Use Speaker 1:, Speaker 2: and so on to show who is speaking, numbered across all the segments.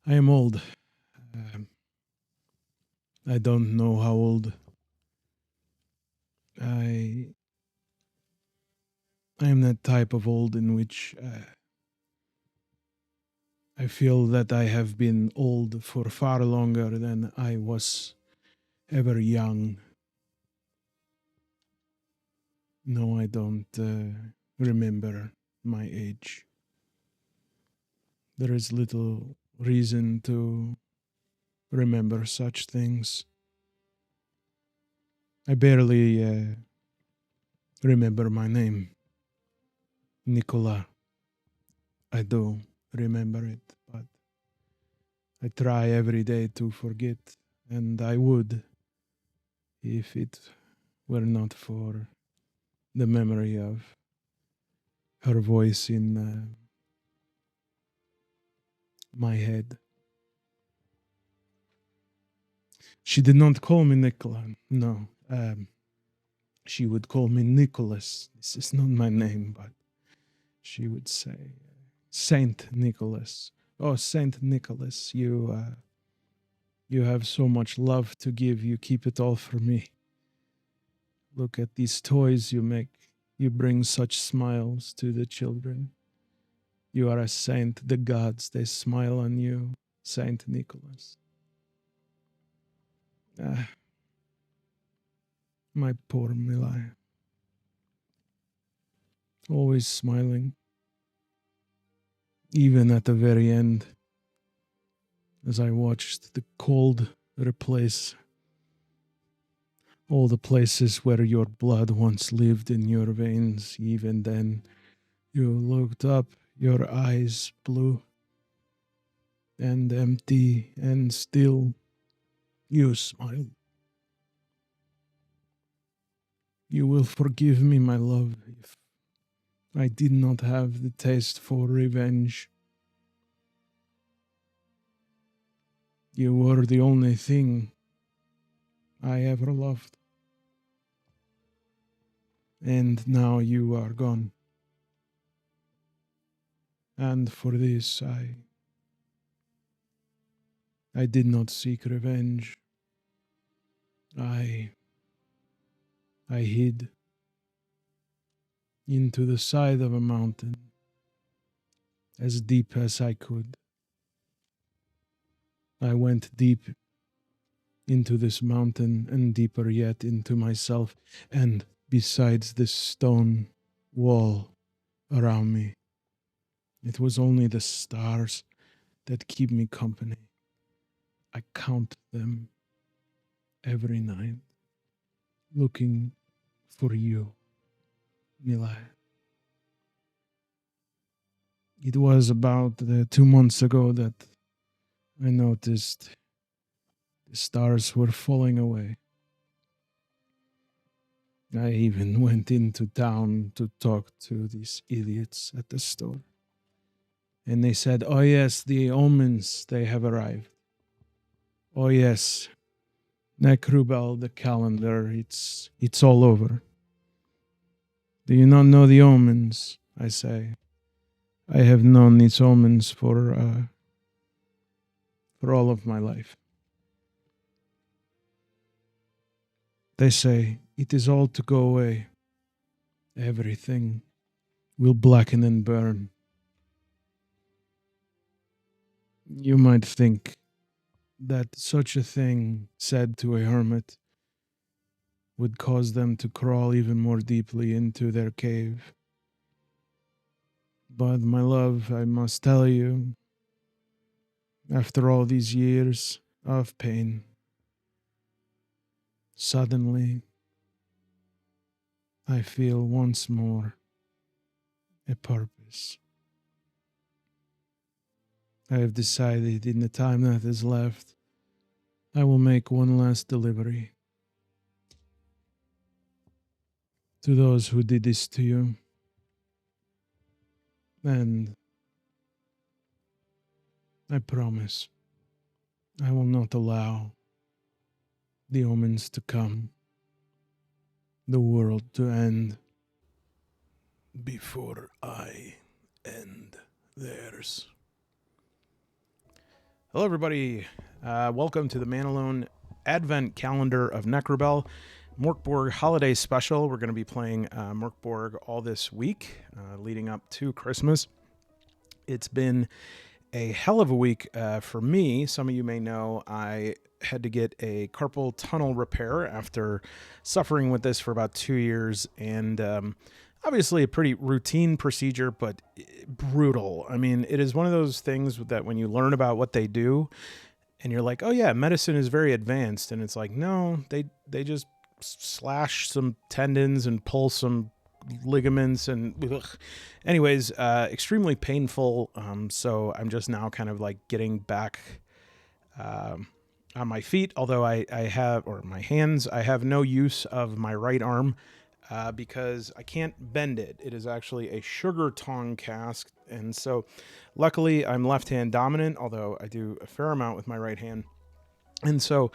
Speaker 1: I am old. I don't know how old. I am that type of old in which I feel that I have been old for far longer than I was ever young. No, I don't remember my age. There is little reason to remember such things. I barely remember my name. Nicola. I do remember it, but I try every day to forget, and I would if it were not for the memory of her voice in my head. She did not call me Nicola. No, she would call me Nicholas. This is not my name, but she would say Saint Nicholas. Oh, Saint Nicholas, you have so much love to give. You keep it all for me. Look at these toys you make. You bring such smiles to the children. You are a saint. The gods, they smile on you, Saint Nicholas. Ah, my poor Milai. Always smiling. Even at the very end, as I watched the cold replace all the places where your blood once lived in your veins. Even then, you looked up, your eyes blue and empty, and still you smiled. You will forgive me, my love, if I did not have the taste for revenge. You were the only thing I ever loved. And now you are gone. And for this I did not seek revenge. I hid into the side of a mountain as deep as I could. I went deep into this mountain and deeper yet into myself, and besides this stone wall around me, it was only the stars that keep me company. I count them every night, looking for you, Mila. It was about 2 months ago that I noticed the stars were falling away. I even went into town to talk to these idiots at the store. And they said, oh yes, the omens, they have arrived. Oh yes, Nechrubel, the calendar, it's all over. Do you not know the omens? I say. I have known these omens for all of my life. They say, it is all to go away. Everything will blacken and burn. You might think that such a thing said to a hermit would cause them to crawl even more deeply into their cave. But my love, I must tell you, after all these years of pain, suddenly I feel once more a purpose. I have decided in the time that is left, I will make one last delivery to those who did this to you. And I promise I will not allow the omens to come, the world to end before I end theirs. Hello, everybody. Welcome to the Man Alone Advent Calendar of Nechrubel MÖRK BORG Holiday Special. We're going to be playing MÖRK BORG all this week, leading up to Christmas. It's been a hell of a week for me. Some of you may know I had to get a carpal tunnel repair after suffering with this for about 2 years, and obviously a pretty routine procedure, but brutal. I mean, it is one of those things that when you learn about what they do and you're like, oh yeah, medicine is very advanced, and it's like, no, they just slash some tendons and pull some ligaments and ugh. Anyways, extremely painful. So I'm just now kind of like getting back on my feet, although I have, or my hands, I have no use of my right arm because I can't bend it. It is actually a sugar tong cask. And so luckily I'm left hand dominant, although I do a fair amount with my right hand. And so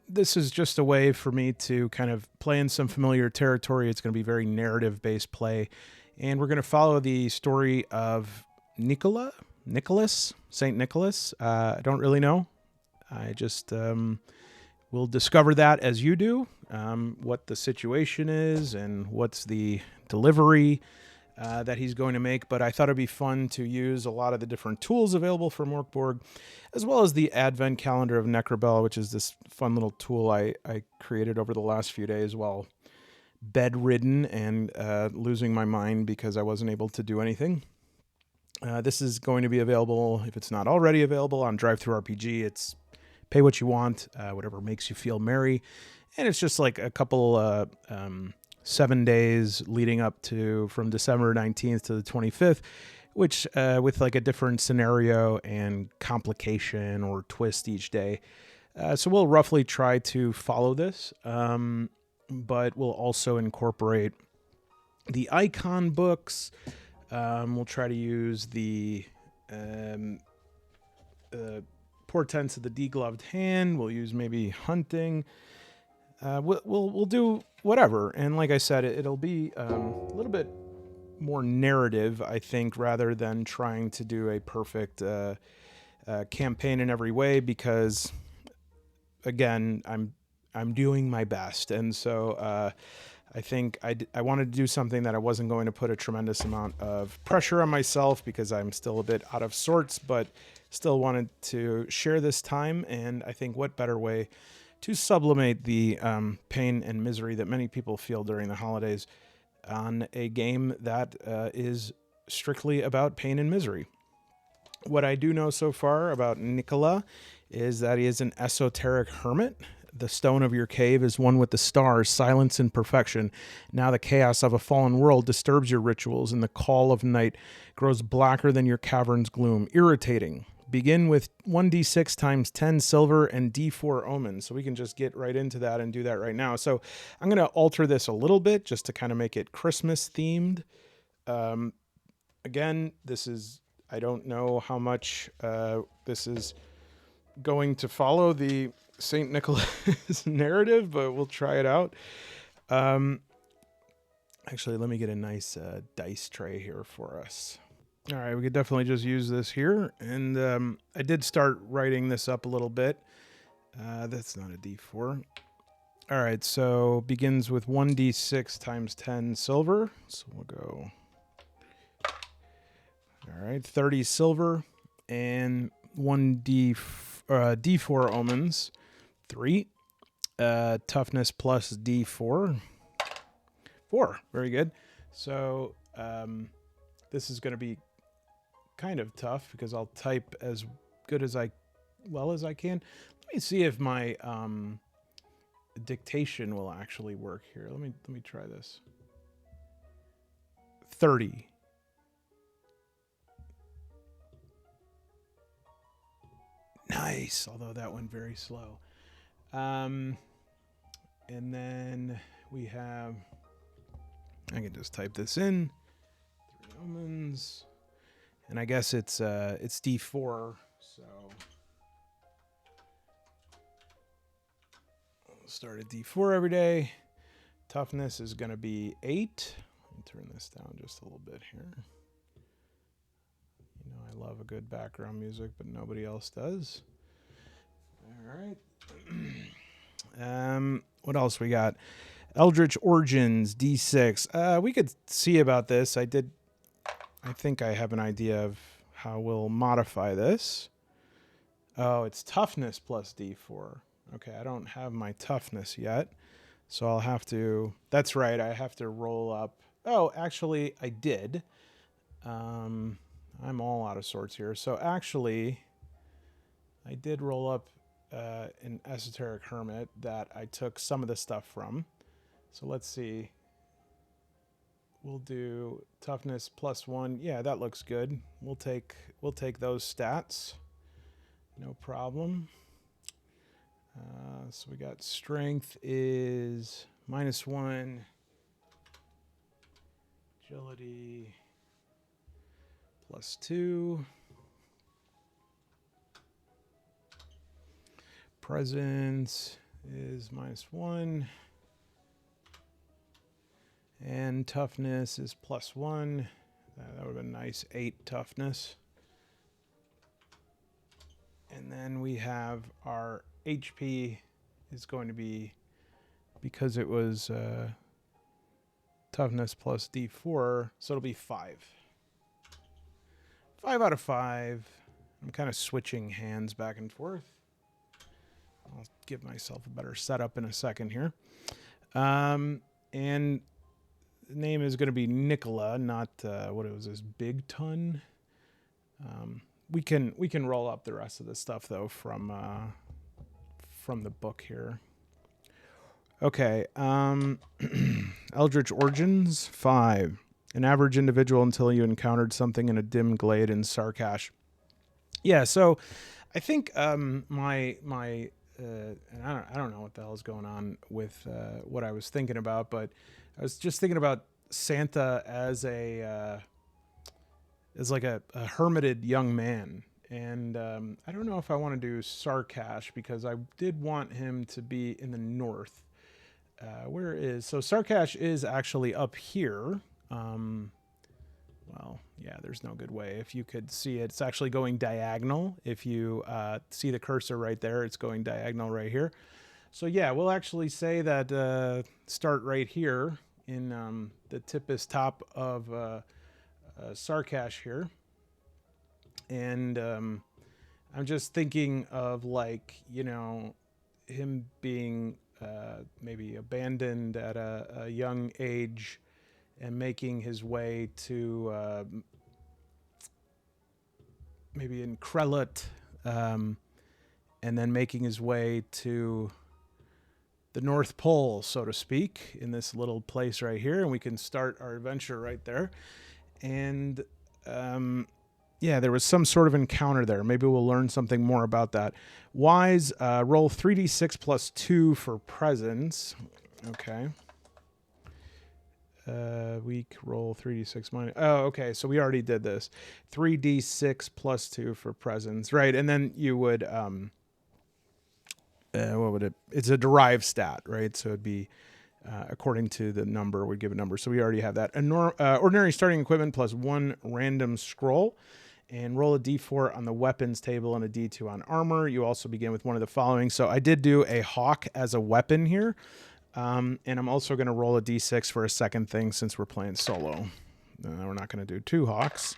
Speaker 1: this is just a way for me to kind of play in some familiar territory. It's going to be very narrative-based play, and we're going to follow the story of Saint Nicholas. I don't really know. I just will discover that as you do, what the situation is and what's the delivery that he's going to make. But I thought it'd be fun to use a lot of the different tools available for MÖRK BORG, as well as the Advent Calendar of Nechrubel, which is this fun little tool I created over the last few days while bedridden and losing my mind because I wasn't able to do anything. This is going to be available, if it's not already available, on DriveThruRPG. It's pay what you want, whatever makes you feel merry. And it's just like a couple 7 days leading up to from December 19th to the 25th, which with like a different scenario and complication or twist each day. So we'll roughly try to follow this, but we'll also incorporate the icon books. We'll try to use the portents of the degloved hand. We'll use maybe hunting. We'll do whatever. And like I said, it'll be a little bit more narrative, I think, rather than trying to do a perfect campaign in every way, because again, I'm doing my best. And so I think I wanted to do something that I wasn't going to put a tremendous amount of pressure on myself, because I'm still a bit out of sorts, but still wanted to share this time. And I think what better way to sublimate the pain and misery that many people feel during the holidays on a game that is strictly about pain and misery. What I do know so far about Nicola is that he is an esoteric hermit. The stone of your cave is one with the stars, silence and perfection. Now the chaos of a fallen world disturbs your rituals, and the call of night grows blacker than your cavern's gloom, irritating. Begin with 1d6 times 10 silver and d4 omens. So we can just get right into that and do that right now. So I'm going to alter this a little bit just to kind of make it Christmas themed. Again, this is, I don't know how much this is going to follow the St. Nicholas narrative, but we'll try it out. Actually, let me get a nice dice tray here for us. All right, we could definitely just use this here. And I did start writing this up a little bit. That's not a D4. All right, so begins with 1d6 times 10 silver. So we'll go, all right, 30 silver and 1d4 omens, 3. Toughness plus D4, 4. Very good. So this is going to be kind of tough because I'll type as good as I can. Let me see if my dictation will actually work here. Let me try this. 30. Nice, although that went very slow. And then we have, I can just type this in. 3 omens. And I guess it's D4, so we'll start at D4 every day. Toughness is going to be 8. Let me turn this down just a little bit here. You know, I I love a good background music, but nobody else does. All right. What else we got? Eldritch Origins, D6. We could see about this. I think I have an idea of how we'll modify this. Oh, it's toughness plus D4. Okay, I don't have my toughness yet. So I'll have to... That's right, I have to roll up... Oh, actually, I did. I'm all out of sorts here. So actually, I did roll up an Esoteric Hermit that I took some of the stuff from. So let's see. We'll do toughness +1. Yeah, that looks good. We'll take those stats. No problem. So we got strength is -1. Agility +2. Presence is -1. And toughness is +1. That would have been nice. 8 toughness. And then we have our HP is going to be, because it was toughness plus D4, so it'll be 5. 5 out of 5. I'm kind of switching hands back and forth. I'll give myself a better setup in a second here. And the name is going to be Nicola, not what it was, this big ton. We can roll up the rest of the stuff though from the book here. Okay, Eldritch Origins 5. An average individual until you encountered something in a dim glade in Sarkash. Yeah, so I think and I don't know what the hell is going on with what I was thinking about, but I was just thinking about Santa as like a hermited young man. And I don't know if I want to do Sarkash because I did want him to be in the north. So Sarkash is actually up here. Well, yeah, there's no good way. If you could see it, it's actually going diagonal. If you see the cursor right there, it's going diagonal right here. So yeah, we'll actually say that start right here in the tippest top of Sarkash here. And I'm just thinking of, like, you know, him being maybe abandoned at a young age and making his way to maybe in Krelot, and then making his way to the North Pole, so to speak, in this little place right here. And we can start our adventure right there. And yeah, there was some sort of encounter there. Maybe we'll learn something more about that. Wise, roll 3d6 plus 2 for presence. Okay. Weak, roll 3d6 minus. Oh, okay. So we already did this. 3d6 plus 2 for presence. Right. And then you would, what would it? It's a derived stat, right? So it'd be, according to the number, we'd give a number. So we already have that. Ordinary starting equipment plus 1 random scroll. And roll a d4 on the weapons table and a d2 on armor. You also begin with one of the following. So I did do a hawk as a weapon here. And I'm also going to roll a d6 for a second thing since we're playing solo. We're not going to do 2 hawks.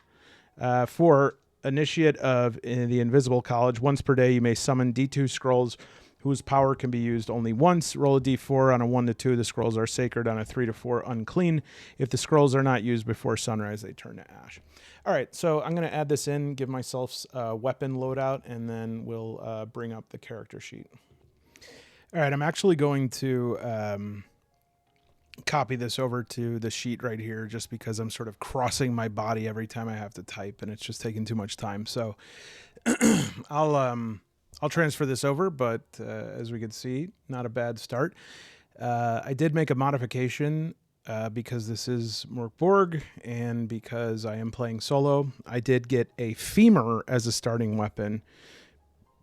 Speaker 1: For Initiate of the Invisible College, once per day you may summon d2 scrolls whose power can be used only once. Roll a d4 on a 1 to 2. The scrolls are sacred. On a 3 to 4, unclean. If the scrolls are not used before sunrise, they turn to ash. All right, so I'm going to add this in, give myself a weapon loadout, and then we'll bring up the character sheet. All right, I'm actually going to copy this over to the sheet right here just because I'm sort of crossing my body every time I have to type, and it's just taking too much time. So I'll transfer this over, but as we can see, not a bad start. I did make a modification because this is MÖRK BORG and because I am playing solo. I did get a femur as a starting weapon,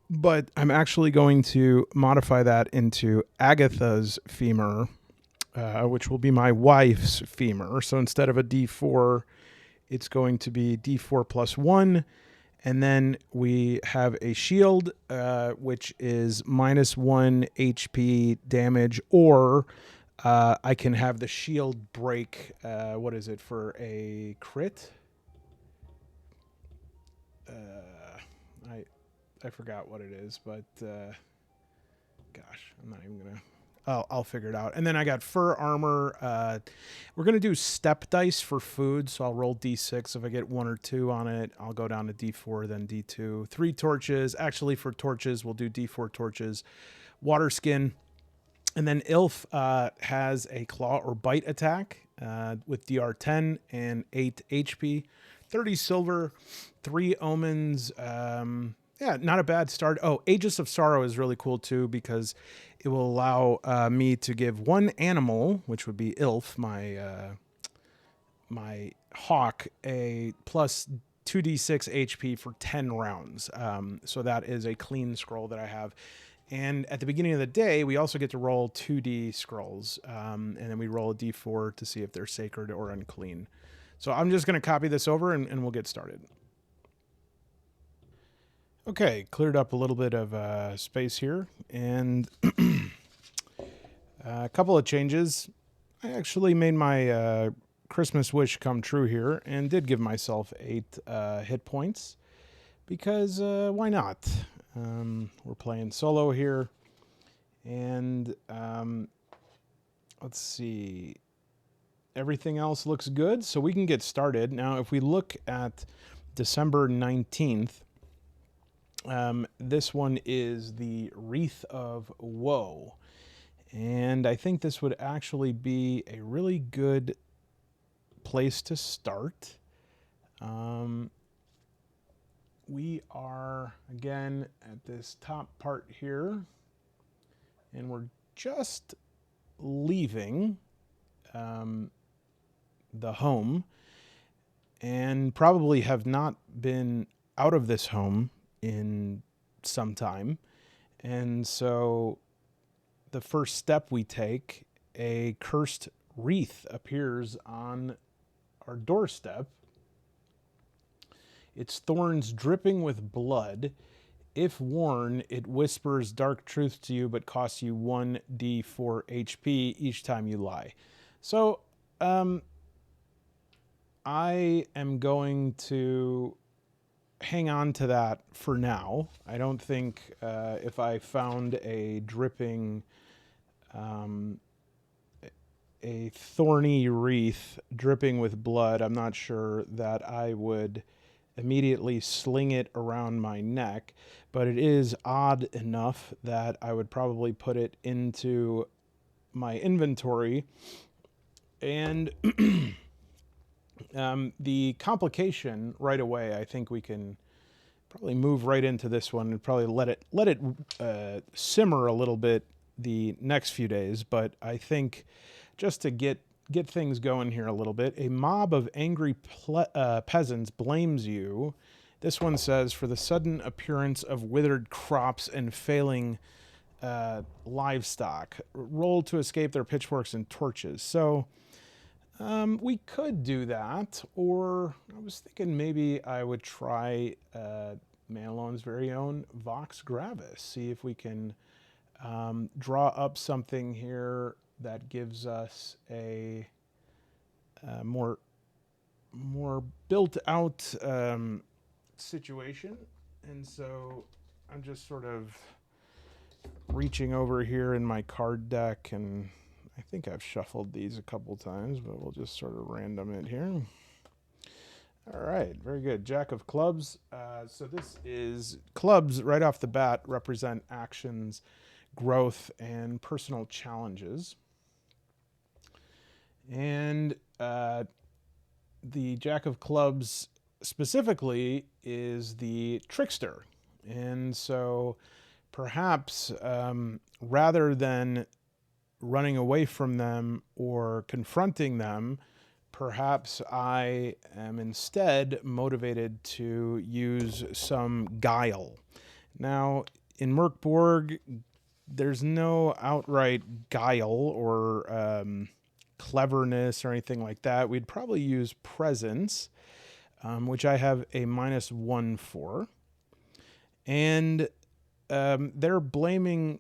Speaker 1: but I'm actually going to modify that into Agatha's femur, which will be my wife's femur. So instead of a d4, it's going to be d4 plus 1. And then we have a shield, which is -1 HP damage, or I can have the shield break. What is it for a crit? I forgot what it is, but gosh, I'm not even gonna. I'll figure it out. And then I got fur armor. We're gonna do step dice for food, so I'll roll d6. If I get 1 or 2 on it, I'll go down to d4, then d2. 3 torches. Actually, for torches, we'll do d4 torches. Water skin. And then Ilf has a claw or bite attack with DR 10 and 8 HP. 30 silver, 3 omens. Yeah, not a bad start. Oh, Aegis of Sorrow is really cool too, because it will allow me to give 1 animal, which would be Ilf, my hawk, a plus 2d6 HP for 10 rounds. So that is a clean scroll that I have. And at the beginning of the day, we also get to roll 2d scrolls, and then we roll a d4 to see if they're sacred or unclean. So I'm just going to copy this over, and we'll get started. Okay, cleared up a little bit of space here, and a couple of changes. I actually made my Christmas wish come true here, and did give myself 8 hit points, because why not? We're playing solo here, and let's see. Everything else looks good, so we can get started. Now, if we look at December 19th, this one is the Wreath of Woe. And I think this would actually be a really good place to start. We are, again, at this top part here, and we're just leaving the home, and probably have not been out of this home in some time. And so the first step we take, a cursed wreath appears on our doorstep. Its thorns dripping with blood. If worn, it whispers dark truth to you, but costs you 1d4 HP each time you lie. So, I am going to hang on to that for now. I don't think if I found a dripping, a thorny wreath dripping with blood, I'm not sure that I would immediately sling it around my neck, but it is odd enough that I would probably put it into my inventory. And the complication right away, I think we can probably move right into this one and probably let it simmer a little bit the next few days. But I think just to get things going here a little bit, a mob of angry peasants blames you. This one says, for the sudden appearance of withered crops and failing livestock. Roll to escape their pitchforks and torches. So we could do that, or I was thinking maybe I would try Manalon's very own Vox Gravis. See if we can draw up something here that gives us a more built out situation. And so I'm just sort of reaching over here in my card deck, and I think I've shuffled these a couple times, but we'll just sort of random it here. All right, very good. Jack of clubs. So this is clubs right off the bat represent actions, growth, and personal challenges. And the Jack of clubs specifically is the trickster. And so perhaps rather than running away from them or confronting them, perhaps I am instead motivated to use some guile. Now, in MÖRK BORG, there's no outright guile or cleverness or anything like that. We'd probably use presence. which I have a -1 for. And they're blaming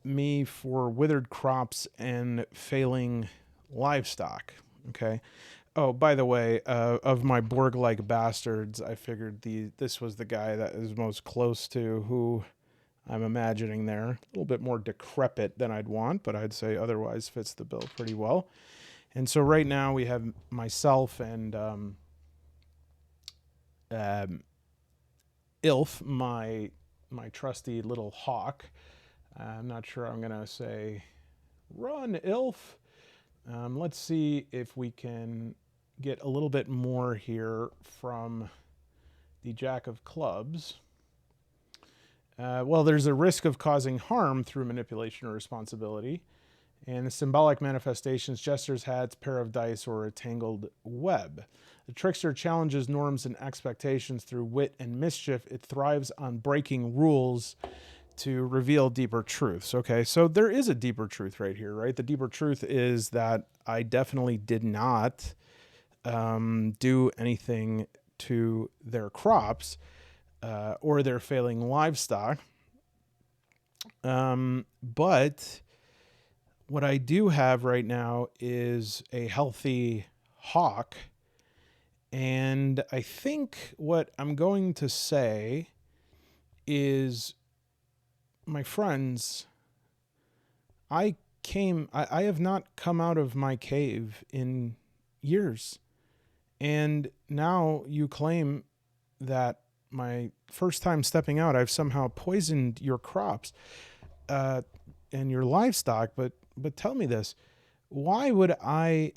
Speaker 1: me for withered crops and failing livestock. Okay. Oh, by the way, of my Borg-like bastards, I figured this was the guy that is most close to who I'm imagining there. A little bit more decrepit than I'd want, but I'd say otherwise fits the bill pretty well. And so right now we have myself and Ilf, my trusty little hawk. I'm not sure I'm going to say, run, Ilf. Let's see if we can get a little bit more here from the Jack of Clubs. Well, there's a risk of causing harm through manipulation or responsibility. And the symbolic manifestations, jester's hats, pair of dice, or a tangled web. The trickster challenges norms and expectations through wit and mischief. It thrives on breaking rules to reveal deeper truths. Okay, so there is a deeper truth right here, right? The deeper truth is that I definitely did not do anything to their crops or their failing livestock. But what I do have right now is a healthy hawk. And I think what I'm going to say is, my friends, I have not come out of my cave in years. And now you claim that my first time stepping out, I've somehow poisoned your crops and your livestock. But tell me this, why would I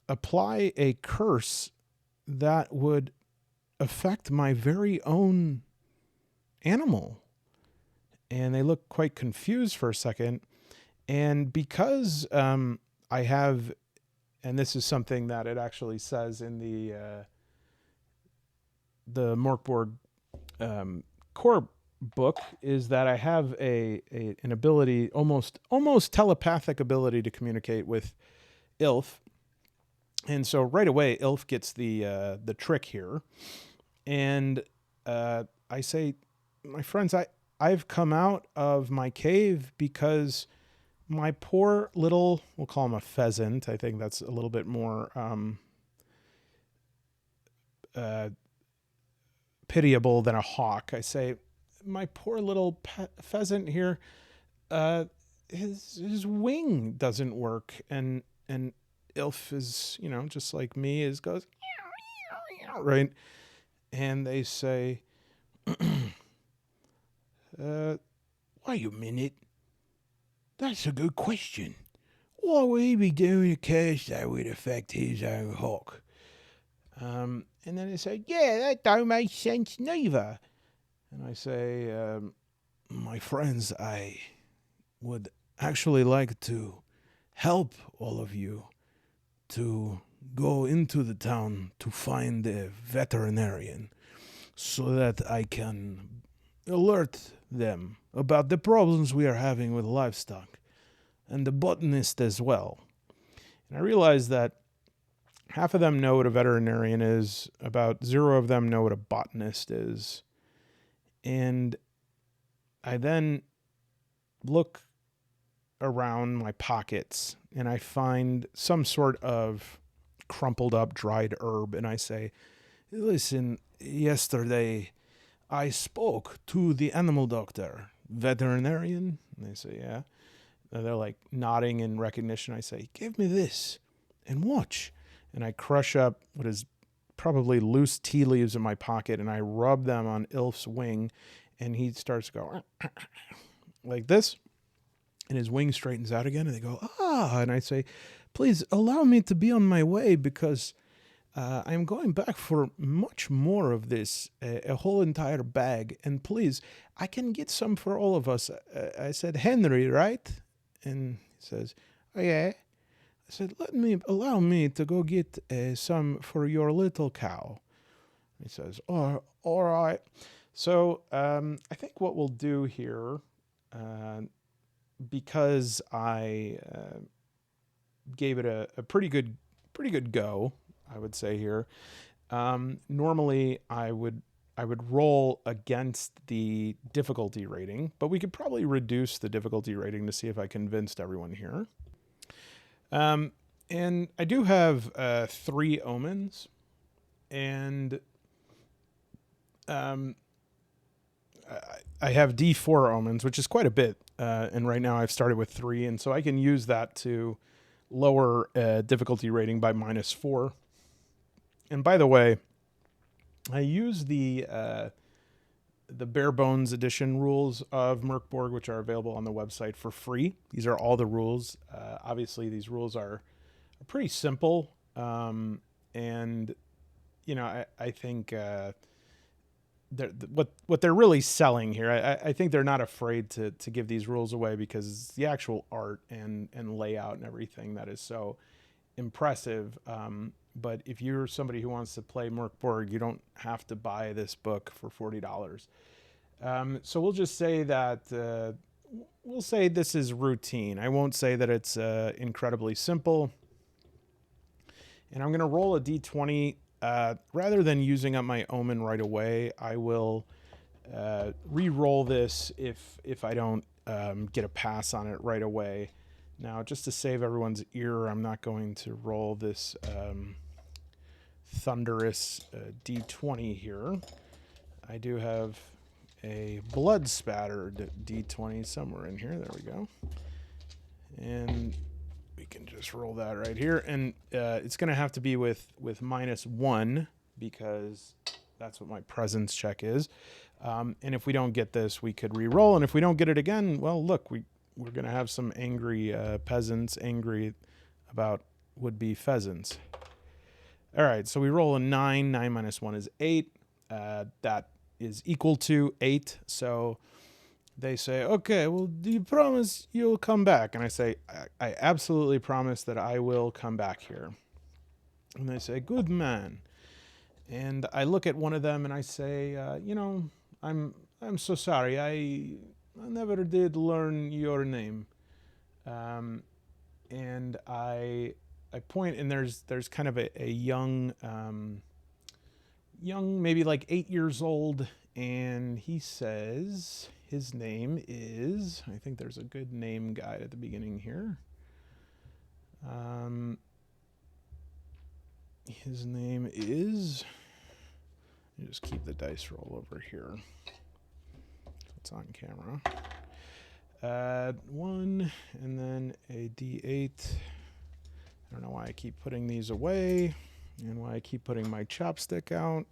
Speaker 1: apply a curse that would affect my very own animal? And they look quite confused for a second. And because I have, and this is something that it actually says in the MÖRK BORG core book, is that I have an ability, almost telepathic ability to communicate with Ilf. And so right away, Ilf gets the trick here. And I say, my friends, I've come out of my cave because my poor little, we'll call him a pheasant. I think that's a little bit more pitiable than a hawk. I say, my poor little pheasant here, his wing doesn't work. And Ilf is, just like me, goes, right? And they say, wait a minute. That's a good question. Why would he be doing a curse that would affect his own hawk? And then they say, yeah, that don't make sense neither. And I say, my friends, I would actually like to help all of you to go into the town to find a veterinarian so that I can alert them about the problems we are having with livestock, and the botanist as well. And I realize that half of them know what a veterinarian is, about 0 of them know what a botanist is. And I then look around my pockets and I find some sort of crumpled up dried herb, and I say, listen, yesterday I spoke to the animal doctor. Veterinarian? And they say, yeah. And they're like nodding in recognition. I say, give me this and watch. And I crush up what is probably loose tea leaves in my pocket, and I rub them on Ilf's wing, and he starts to go like this, and his wing straightens out again, and they go, ah. And I say, please allow me to be on my way, because I'm going back for much more of this, a whole entire bag. And please, I can get some for all of us. I said, Henry, right? And he says, oh, yeah. I said, allow me to go get some for your little cow. He says, oh, all right. So I think what we'll do here, because I gave it a pretty good go, I would say here, Normally I would roll against the difficulty rating, but we could probably reduce the difficulty rating to see if I convinced everyone here. And I do have 3 omens, and I have D4 omens, which is quite a bit. And right now I've started with 3, and so I can use that to lower difficulty rating by -4. And by the way, I use the bare bones edition rules of MÖRK BORG, which are available on the website for free. These are all the rules. Obviously, these rules are pretty simple, and you know, I think what they're really selling here. I think they're not afraid to give these rules away because it's the actual art and layout and everything that is so impressive. But if you're somebody who wants to play MÖRK BORG, you don't have to buy this book for $40. So we'll just say that we'll say this is routine. I won't say that it's incredibly simple. And I'm going to roll a d20. Rather than using up my omen right away, I will re-roll this if I don't get a pass on it right away. Now, just to save everyone's ear, I'm not going to roll this thunderous d20 here. I do have a blood spattered d20 somewhere in here. There we go. And we can just roll that right here. And it's going to have to be with -1 because that's what my presence check is. And if we don't get this, we could re-roll. And if we don't get it again, well, look, we're going to have some angry peasants angry about would-be pheasants. All right, so we roll a 9. 9 minus 1 is 8. That is equal to 8. So they say, okay, well, do you promise you'll come back? And I say, I absolutely promise that I will come back here. And they say, good man. And I look at one of them and I say, you know, I'm so sorry. I never did learn your name. And I point, and there's kind of a young, maybe like 8 years old, and he says his name is, I think there's a good name guide at the beginning here. His name is, you just keep the dice roll over here. It's on camera. 1 and then a d8. I don't know why I keep putting these away and why I keep putting my chopstick out.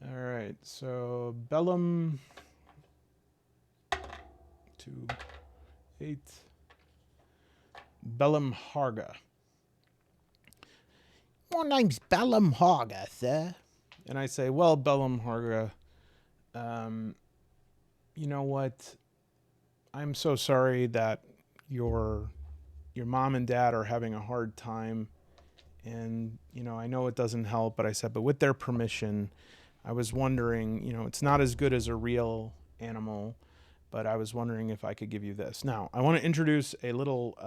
Speaker 1: All right, so Bellum 2, 8. Bellum Harga. My name's Bellum Harga, sir. And I say, well, Bellum Harga, you know what? I'm so sorry that your mom and dad are having a hard time. And, you know, I know it doesn't help, but I said, but with their permission, I was wondering, you know, it's not as good as a real animal, but I was wondering if I could give you this. Now, I want to introduce a little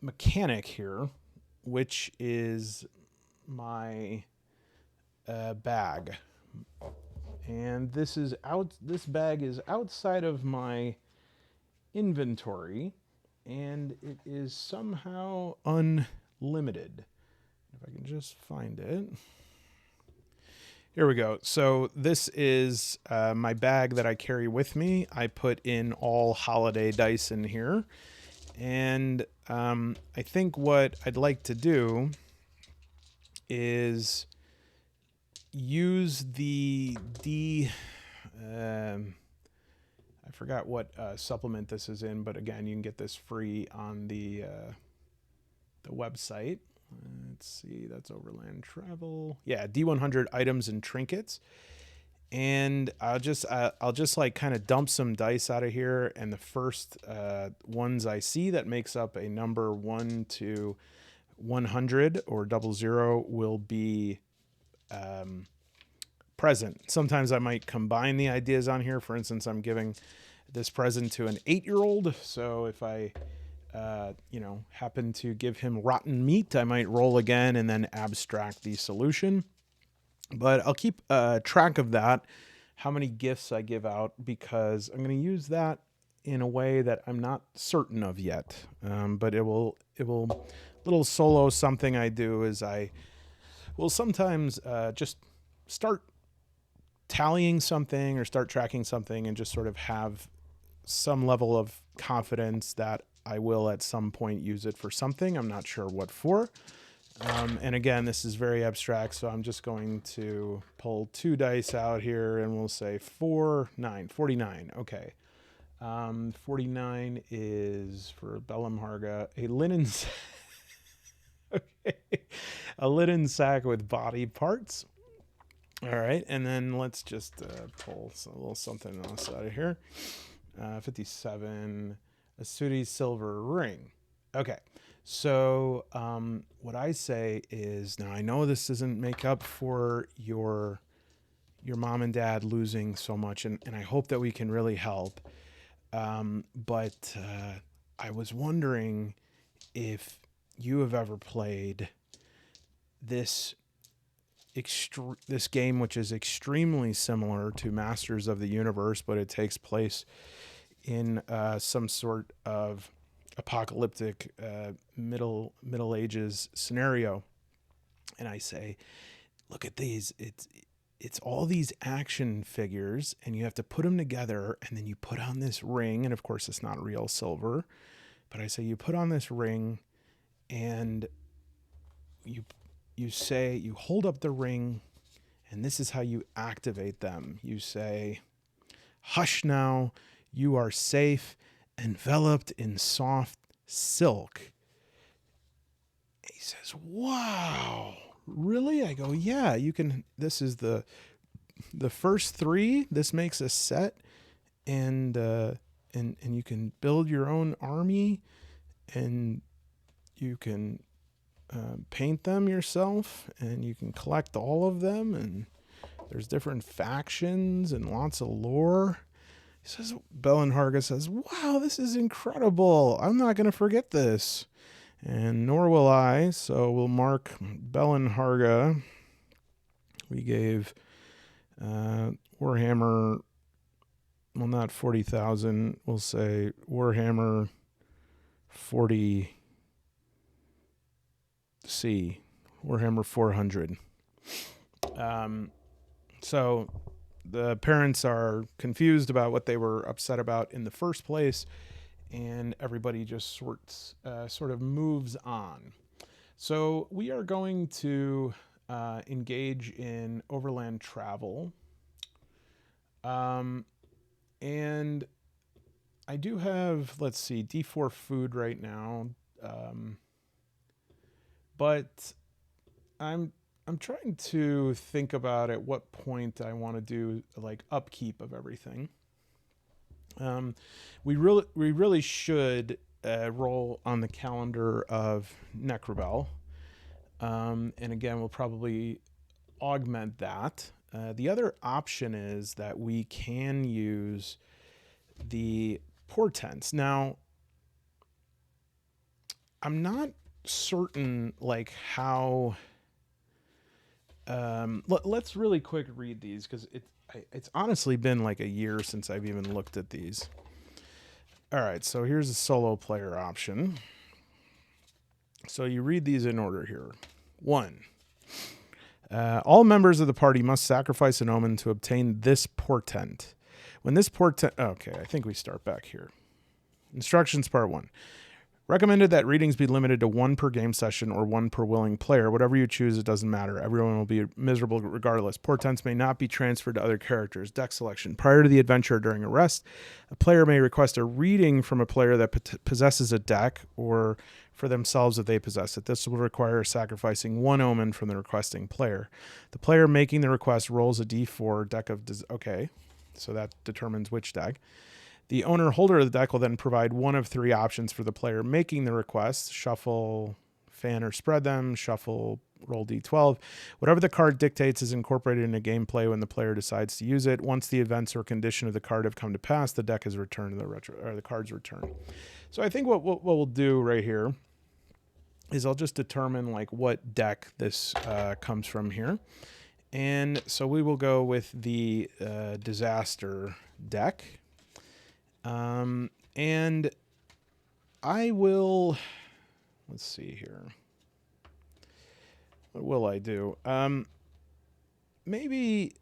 Speaker 1: mechanic here, which is my bag. And this bag is outside of my inventory, and it is somehow unlimited. If I can just find it. Here we go. So this is my bag that I carry with me. I put in all holiday dice in here. And I think what I'd like to do is use the I forgot what supplement this is in, but again, you can get this free on the website. Let's see, that's Overland Travel. Yeah, D100 items and trinkets. And I'll just like kind of dump some dice out of here, and the first ones I see that makes up a number 1 to 100 or 00 will be present. Sometimes I might combine the ideas on here. For instance, I'm giving this present to an 8-year-old. So if I happen to give him rotten meat, I might roll again and then abstract the solution. But I'll keep track of that, how many gifts I give out, because I'm going to use that in a way that I'm not certain of yet. But it will little solo something I do is I will sometimes just start tallying something or start tracking something and just sort of have some level of confidence that I will at some point use it for something. I'm not sure what for. And again, this is very abstract, so I'm just going to pull 2 dice out here and we'll say 49. Okay. 49 is for Bellamharga, a linen okay. A linen sack with body parts. All right, and then let's just pull a little something else out of here. 57, a sooty silver ring. Okay, so what I say is, now I know this doesn't make up for your mom and dad losing so much, and I hope that we can really help. But I was wondering if you have ever played this game, which is extremely similar to Masters of the Universe, but it takes place in some sort of apocalyptic Middle Ages scenario. And I say, look at these. It's all these action figures, and you have to put them together, and then you put on this ring, and of course it's not real silver, but I say you put on this ring, and you say, you hold up the ring, and this is how you activate them. You say, hush now, you are safe, enveloped in soft silk. He says, wow, really? I go, yeah, you can, this is the first 3, this makes a set, and you can build your own army, and you can paint them yourself, and you can collect all of them, and there's different factions and lots of lore. He says, Bellenharga says, wow, this is incredible. I'm not going to forget this. And nor will I, so we'll mark Bellenharga. We gave Warhammer, well, not 40,000, we'll say Warhammer 40... Warhammer 400. So the parents are confused about what they were upset about in the first place, and everybody just sort of moves on. So we are going to engage in overland travel. And I do have, let's see, D4 food right now. But I'm trying to think about at what point I want to do like upkeep of everything. We really should roll on the calendar of Nechrubel. And again, we'll probably augment that. The other option is that we can use the portents. Now, I'm not certain like how let's really quick read these, because it's honestly been like a year since I've even looked at these. All right, so here's a solo player option. So you read these in order here. 1, all members of the party must sacrifice an omen to obtain this portent. When this portent, okay, I think we start back here. Instructions part 1. Recommended that readings be limited to 1 per game session or 1 per willing player. Whatever you choose, it doesn't matter. Everyone will be miserable regardless. Portents may not be transferred to other characters. Deck selection. Prior to the adventure or during a rest, a player may request a reading from a player that possesses a deck, or for themselves if they possess it. This will require sacrificing 1 omen from the requesting player. The player making the request rolls a d4 deck of... Okay, so that determines which deck. The owner holder of the deck will then provide 1 of 3 options for the player making the request: shuffle, fan, or spread them, shuffle, roll d12. Whatever the card dictates is incorporated into gameplay when the player decides to use it. Once the events or condition of the card have come to pass, the deck is returned to the card's return. So I think what we'll do right here is I'll just determine like what deck this comes from here. And so we will go with the disaster deck. And I will, let's see here. What will I do? Maybe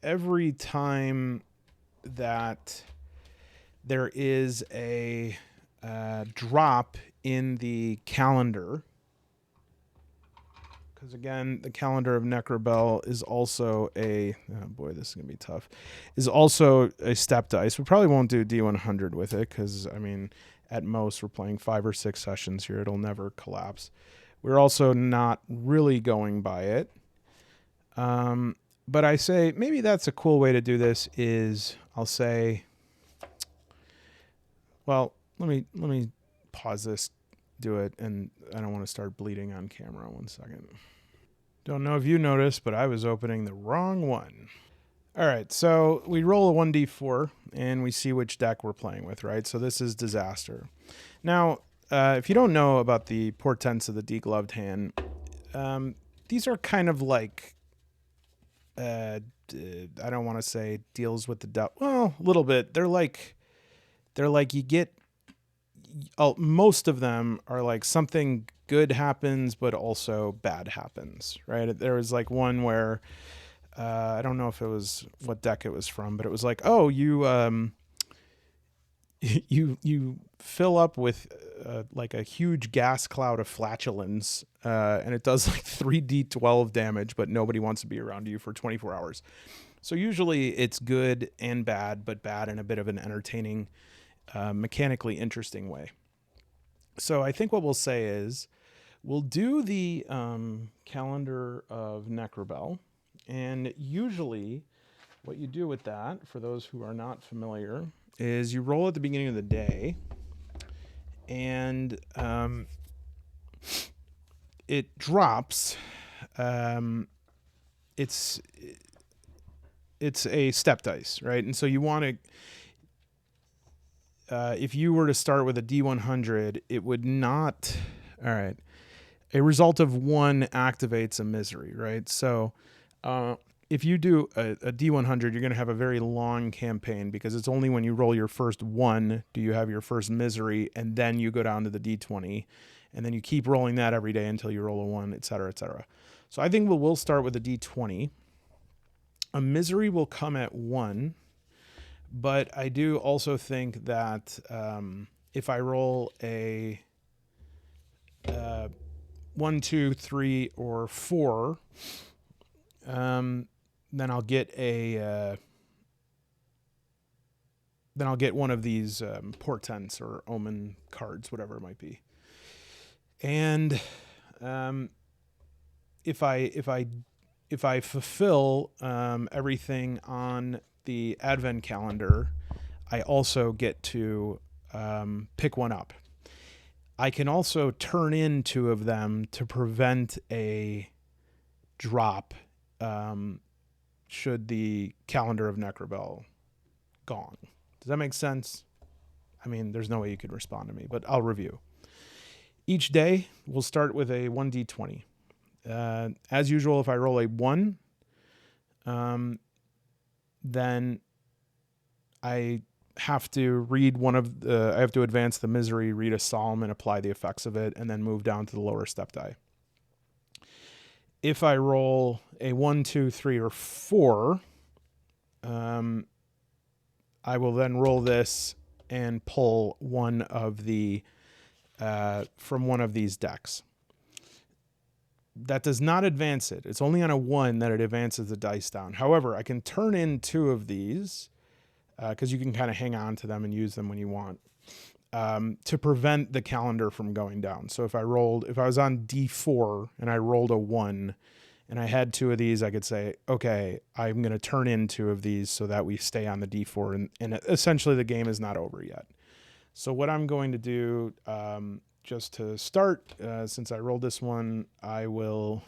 Speaker 1: every time that there is a drop in the calendar, because again, the calendar of Nechrubel is also a, oh boy, this is going to be tough, is also a step dice. We probably won't do D100 with it because, I mean, at most we're playing 5 or 6 sessions here. It'll never collapse. We're also not really going by it. But I say maybe that's a cool way to do this is I'll say, well, let me pause this, do it, and I don't want to start bleeding on camera. 1 second. Don't know if you noticed, but I was opening the wrong one. All right, so we roll a 1d4 and we see which deck we're playing with, right? So this is disaster. Now, if you don't know about the portents of the degloved hand, these are kind of like, I don't want to say deals with the devil. Well, a little bit. They're like you get, most of them are like something good happens, but also bad happens, right? There was like one where, I don't know if it was what deck it was from, but it was like, oh, you you fill up with like a huge gas cloud of flatulence, and it does like 3d12 damage, but nobody wants to be around you for 24 hours. So usually it's good and bad, but bad in a bit of an entertaining, mechanically interesting way. So I think what we'll say is we'll do the calendar of Nechrubel. And usually what you do with that, for those who are not familiar, is you roll at the beginning of the day, and it drops. It's a step dice, right? And so you want to, if you were to start with a D100, it would not, all right, a result of 1 activates a misery, right? So if you do a D100, you're going to have a very long campaign because it's only when you roll your first 1 do you have your first misery, and then you go down to the D20, and then you keep rolling that every day until you roll a 1, et cetera, et cetera. So I think we'll start with a D20. A misery will come at 1, but I do also think that if I roll a 1, 2, 3, or 4, then I'll get a then I'll get one of these portents or omen cards, whatever it might be. And if I fulfill everything on the advent calendar, I also get to pick one up. I can also turn in 2 of them to prevent a drop should the calendar of Nechrubel gone. Does that make sense? I mean, there's no way you could respond to me, but I'll review. Each day, we'll start with a 1d20. As usual, if I roll a 1, then I have to read I have to advance the misery, read a psalm, and apply the effects of it, and then move down to the lower step die. If I roll a 1, 2, 3, or 4, I will then roll this and pull one of the from one of these decks. That does not advance it. It's only on a 1 that it advances the dice down. However, I can turn in 2 of these because you can kind of hang on to them and use them when you want, to prevent the calendar from going down. So if I was on D4 and I rolled a 1 and I had 2 of these, I could say, okay, I'm going to turn in 2 of these so that we stay on the D4, and essentially the game is not over yet. So what I'm going to do, just to start, since I rolled this one, I will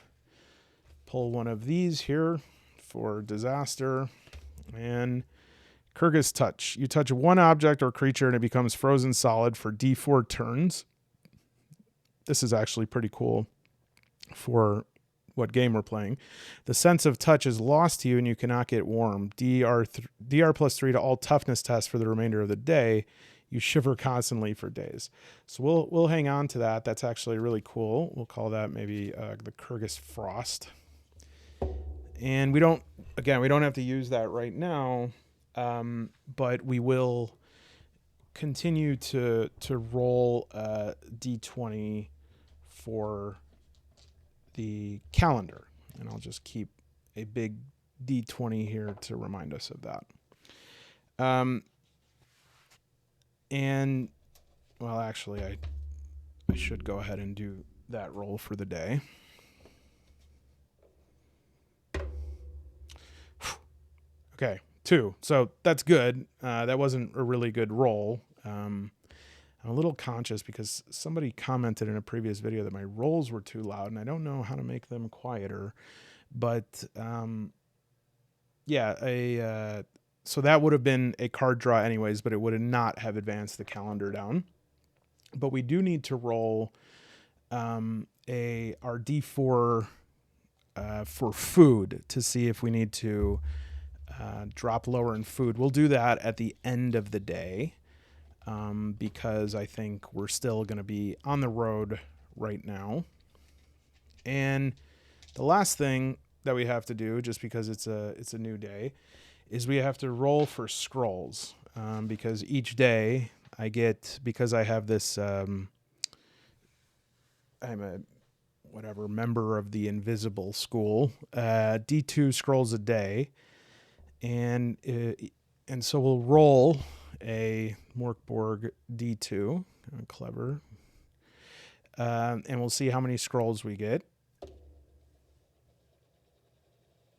Speaker 1: pull one of these here for disaster. And Kyrgyz touch. You touch one object or creature and it becomes frozen solid for D4 turns. This is actually pretty cool for what game we're playing. The sense of touch is lost to you and you cannot get warm. DR +3 to all toughness tests for the remainder of the day. You shiver constantly for days. So we'll hang on to that. That's actually really cool. We'll call that maybe the Kyrgyz Frost. And we don't have to use that right now, but we will continue to roll D20 for the calendar. And I'll just keep a big D20 here to remind us of that. And, well, actually, I should go ahead and do that roll for the day. Okay, 2. So that's good. That wasn't a really good roll. I'm a little conscious because somebody commented in a previous video that my rolls were too loud, and I don't know how to make them quieter. But, yeah, so that would have been a card draw anyways, but it would not have advanced the calendar down. But we do need to roll our D4 for food to see if we need to drop lower in food. We'll do that at the end of the day because I think we're still going to be on the road right now. And the last thing that we have to do, just because it's a new day, is we have to roll for scrolls because each day I get, because I have this, I'm a member of the invisible school, D2 scrolls a day. And so we'll roll a MÖRK BORG D2, clever, and we'll see how many scrolls we get.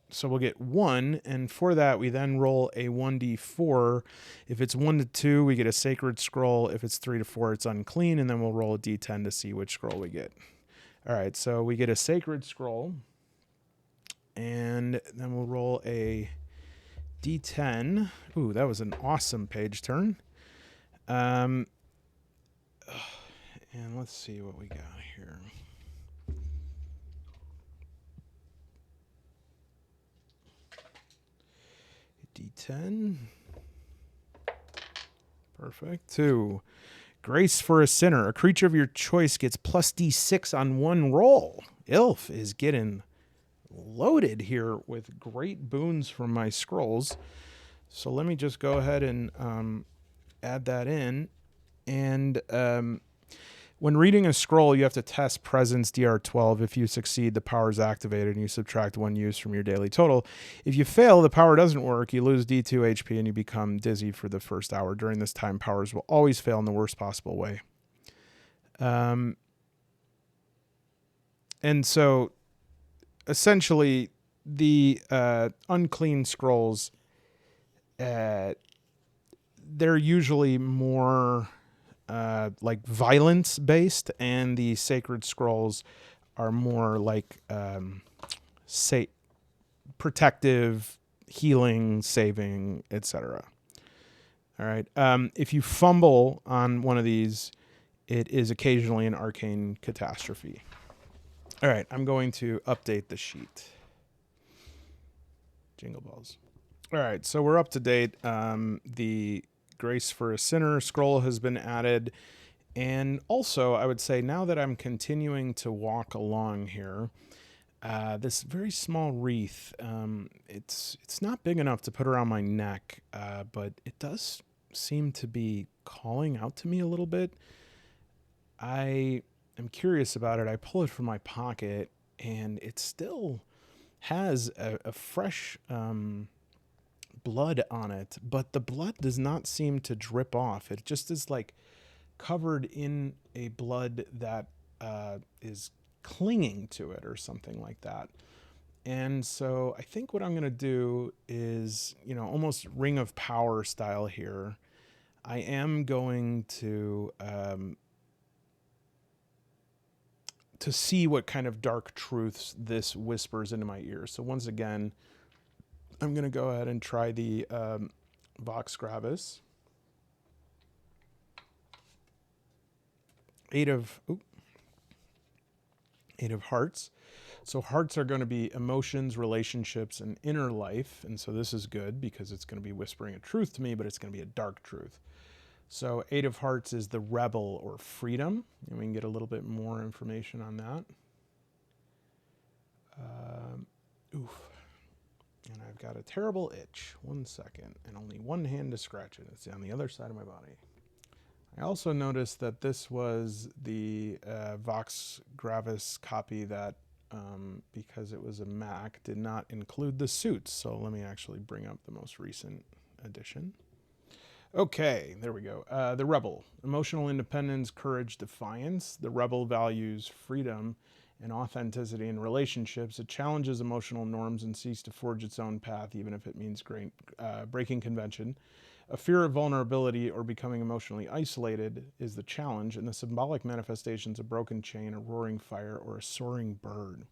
Speaker 1: So we'll get 1, and for that we then roll a 1d4. If it's 1 to 2, we get a sacred scroll. If it's 3 to 4, it's unclean, and then we'll roll a d10 to see which scroll we get. All right, so we get a sacred scroll, and then we'll roll a d10. Ooh, that was an awesome page turn. And let's see what we got here. D10. Perfect. 2. Grace for a sinner. A creature of your choice gets plus D6 on one roll. Ilf is getting loaded here with great boons from my scrolls. So let me just go ahead and add that in. And when reading a scroll, you have to test presence DR12. If you succeed, the power is activated and you subtract 1 use from your daily total. If you fail, the power doesn't work. You lose D2 HP and you become dizzy for the first hour. During this time, powers will always fail in the worst possible way. And so essentially the unclean scrolls, they're usually more like violence based, and the sacred scrolls are more like protective, healing, saving, etc. All right. If you fumble on one of these, it is occasionally an arcane catastrophe. All right, I'm going to update the sheet. Jingle balls. All right, so we're up to date. The Grace for a Sinner scroll has been added. And also, I would say now that I'm continuing to walk along here, this very small wreath, it's not big enough to put around my neck, but it does seem to be calling out to me a little bit. I am curious about it. I pull it from my pocket, and it still has a fresh blood on it, but the blood does not seem to drip off. It just is like covered in a blood that is clinging to it or something like that. And so I think what I'm going to do is, almost Ring of Power style here. I am going to to see what kind of dark truths this whispers into my ear. So once again, I'm going to go ahead and try the Vox Gravis. 8 of hearts. So hearts are going to be emotions, relationships, and inner life. And so this is good because it's going to be whispering a truth to me, but it's going to be a dark truth. So 8 of hearts is the rebel or freedom. And we can get a little bit more information on that. Oof. And I've got a terrible itch. 1 second. And only one hand to scratch it. It's on the other side of my body. I also noticed that this was the Vox Gravis copy that, because it was a Mac, did not include the suits. So let me actually bring up the most recent edition. Okay, there we go. The Rebel. Emotional independence, courage, defiance. The Rebel values freedom and authenticity in relationships. It challenges emotional norms and seeks to forge its own path, even if it means breaking convention. A fear of vulnerability or becoming emotionally isolated is the challenge, and the symbolic manifestations: a broken chain, a roaring fire, or a soaring bird.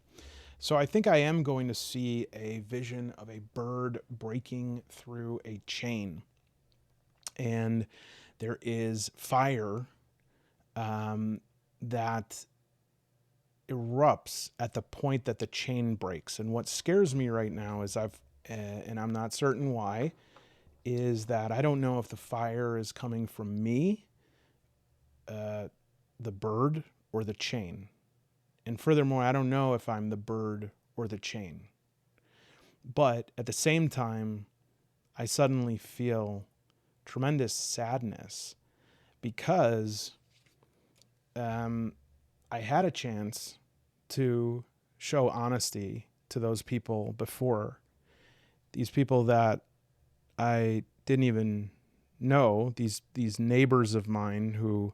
Speaker 1: So I think I am going to see a vision of a bird breaking through a chain. And there is fire that erupts at the point that the chain breaks. And what scares me right now is and I'm not certain why, is that I don't know if the fire is coming from me, the bird, or the chain. And furthermore, I don't know if I'm the bird or the chain. But at the same time, I suddenly feel tremendous sadness because I had a chance to show honesty to those people before. These people that I didn't even know, these neighbors of mine who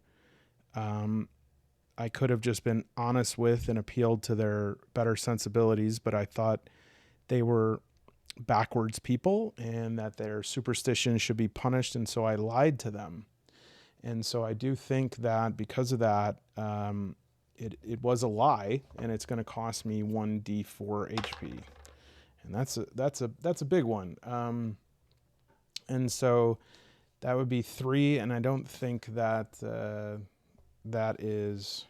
Speaker 1: I could have just been honest with and appealed to their better sensibilities, but I thought they were backwards people and that their superstitions should be punished, and so I lied to them. And so I do think that because of that, it was a lie, and it's going to cost me 1d4 HP, and that's a big one. And so that would be 3, and I don't think that that is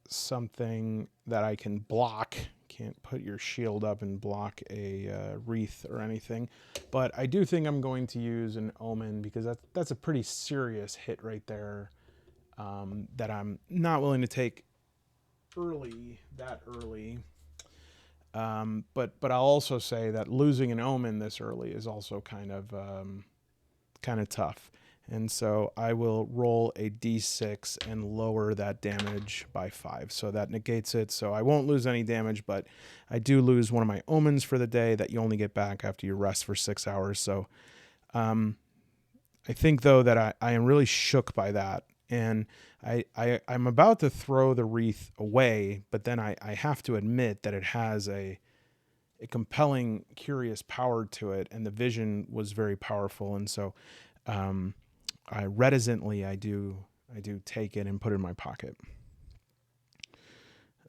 Speaker 1: something that I can block. Can't put your shield up and block a wreath or anything. But I do think I'm going to use an omen because that's a pretty serious hit right there, that I'm not willing to take that early. But I'll also say that losing an omen this early is also kind of tough. And so I will roll a d6 and lower that damage by 5. So that negates it. So I won't lose any damage, but I do lose one of my omens for the day that you only get back after you rest for 6 hours. So I think, though, that I am really shook by that. And I'm about to throw the wreath away, but then I have to admit that it has a compelling, curious power to it, and the vision was very powerful. And so I reticently I do take it and put it in my pocket.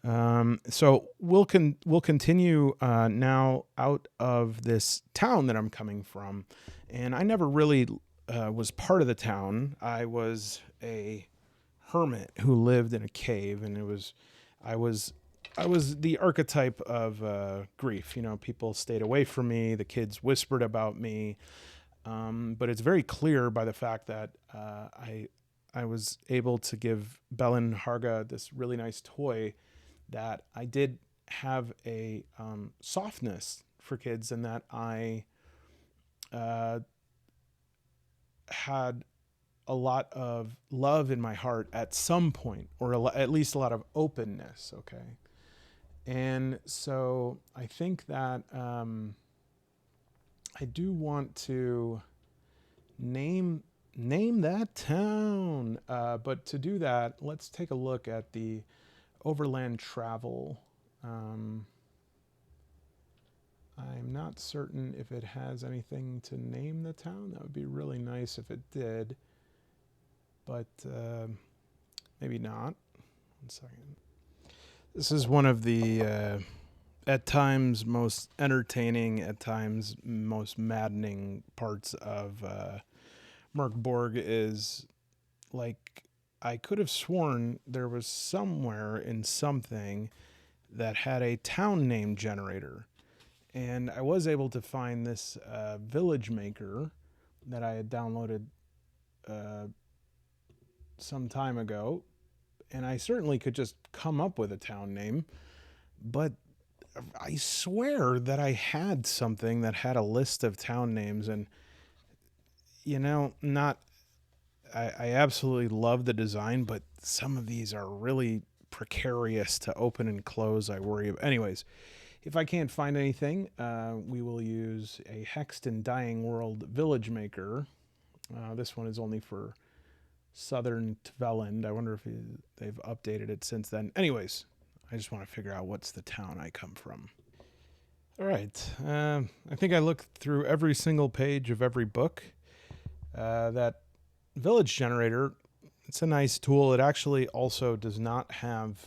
Speaker 1: So we'll continue now out of this town that I'm coming from, and I never really was part of the town. I was a hermit who lived in a cave, and I was the archetype of grief. You know, people stayed away from me. The kids whispered about me. But it's very clear by the fact that I was able to give Belen Harga this really nice toy, that I did have a softness for kids, and that I had a lot of love in my heart at some point, or at least a lot of openness. Okay. And so I think that I do want to name that town. But to do that, let's take a look at the Overland travel. I'm not certain if it has anything to name the town. That would be really nice if it did, but maybe not. 1 second. This is one of the, at times, most entertaining, at times, most maddening parts of MÖRK BORG is, like, I could have sworn there was somewhere in something that had a town name generator. And I was able to find this village maker that I had downloaded some time ago. And I certainly could just come up with a town name. But I swear that I had something that had a list of town names. And, you know, I absolutely love the design, but some of these are really precarious to open and close. I worry about. Anyways, if I can't find anything, we will use a Hexed and Dying World Village Maker. This one is only for Southern Tveland. I wonder if they've updated it since then. Anyways, I just want to figure out what's the town I come from. All right. I think I looked through every single page of every book. That village generator, it's a nice tool. It actually also does not have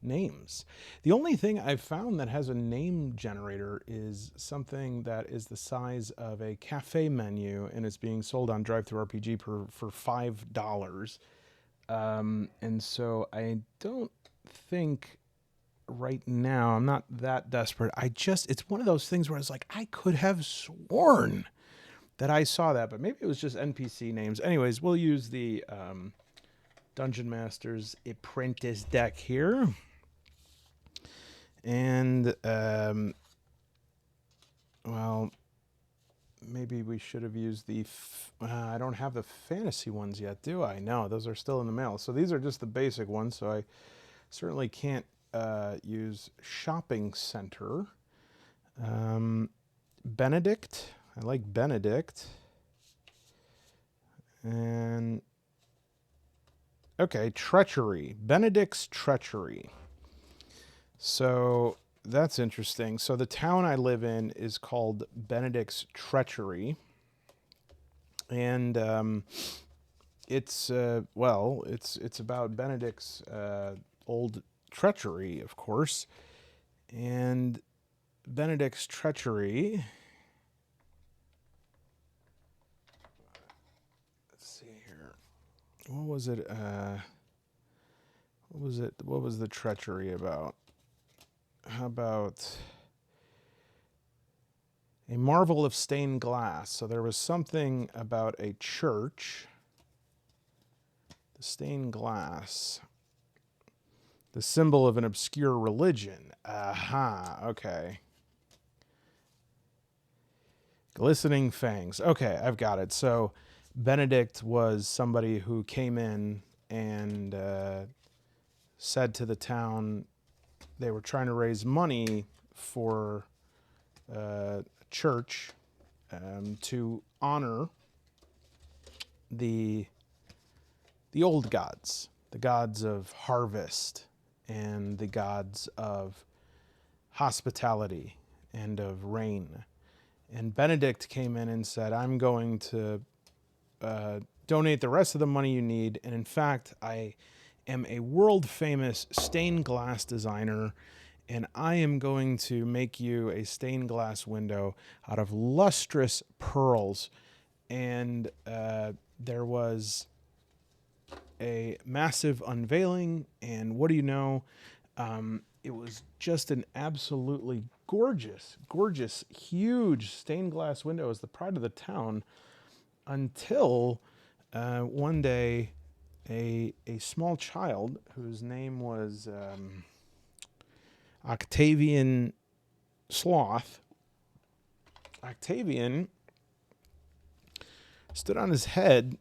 Speaker 1: names. The only thing I've found that has a name generator is something that is the size of a cafe menu and is being sold on DriveThruRPG for $5. And so I don't think right now, I'm not that desperate. It's one of those things where it's like, I could have sworn that I saw that, but maybe it was just NPC names. Anyways, we'll use the Dungeon Master's Apprentice deck here. And, well, maybe we should have used the... I don't have the fantasy ones yet, do I? No, those are still in the mail. So these are just the basic ones, so I certainly can't use Shopping Center. Benedict. I like Benedict. And... okay, Treachery. Benedict's Treachery. So that's interesting. So the town I live in is called Benedict's Treachery. And it's about Benedict's old treachery, of course. And Benedict's Treachery... let's see here. What was it? What was the treachery about? How about a marvel of stained glass? So there was something about a church. The stained glass. The symbol of an obscure religion. Aha, okay. Glistening fangs. Okay, I've got it. So Benedict was somebody who came in and said to the town they were trying to raise money for a church to honor the old gods, the gods of harvest and the gods of hospitality and of rain. And Benedict came in and said, I'm going to donate the rest of the money you need. And in fact, I am a world famous stained glass designer, and I am going to make you a stained glass window out of lustrous pearls. And there was a massive unveiling, and what do you know? It was just an absolutely gorgeous, huge stained glass window. It was the pride of the town until one day a small child whose name was Octavian Sloth. Octavian stood on his head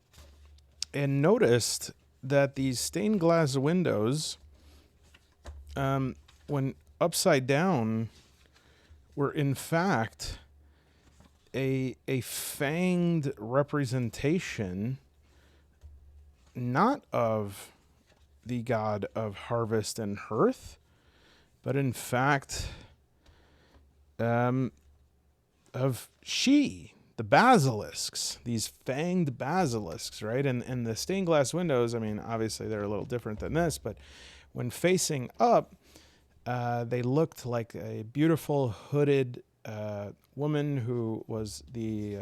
Speaker 1: and noticed that these stained glass windows, when upside down, were in fact a fanged representation not of the god of harvest and hearth, but in fact of She, the basilisks, these fanged basilisks, right? And the stained glass windows, I mean, obviously they're a little different than this, but when facing up, they looked like a beautiful hooded woman who was the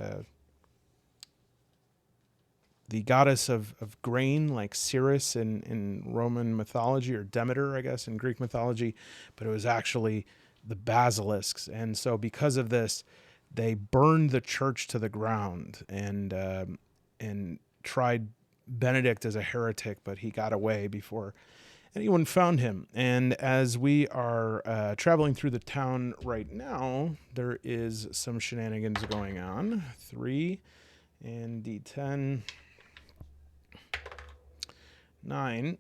Speaker 1: goddess of grain, like Ceres in Roman mythology, or Demeter, I guess, in Greek mythology, but it was actually the basilisks. And so because of this, they burned the church to the ground and tried Benedict as a heretic, but he got away before anyone found him. And as we are traveling through the town right now, there is some shenanigans going on. 3 and D10. 9.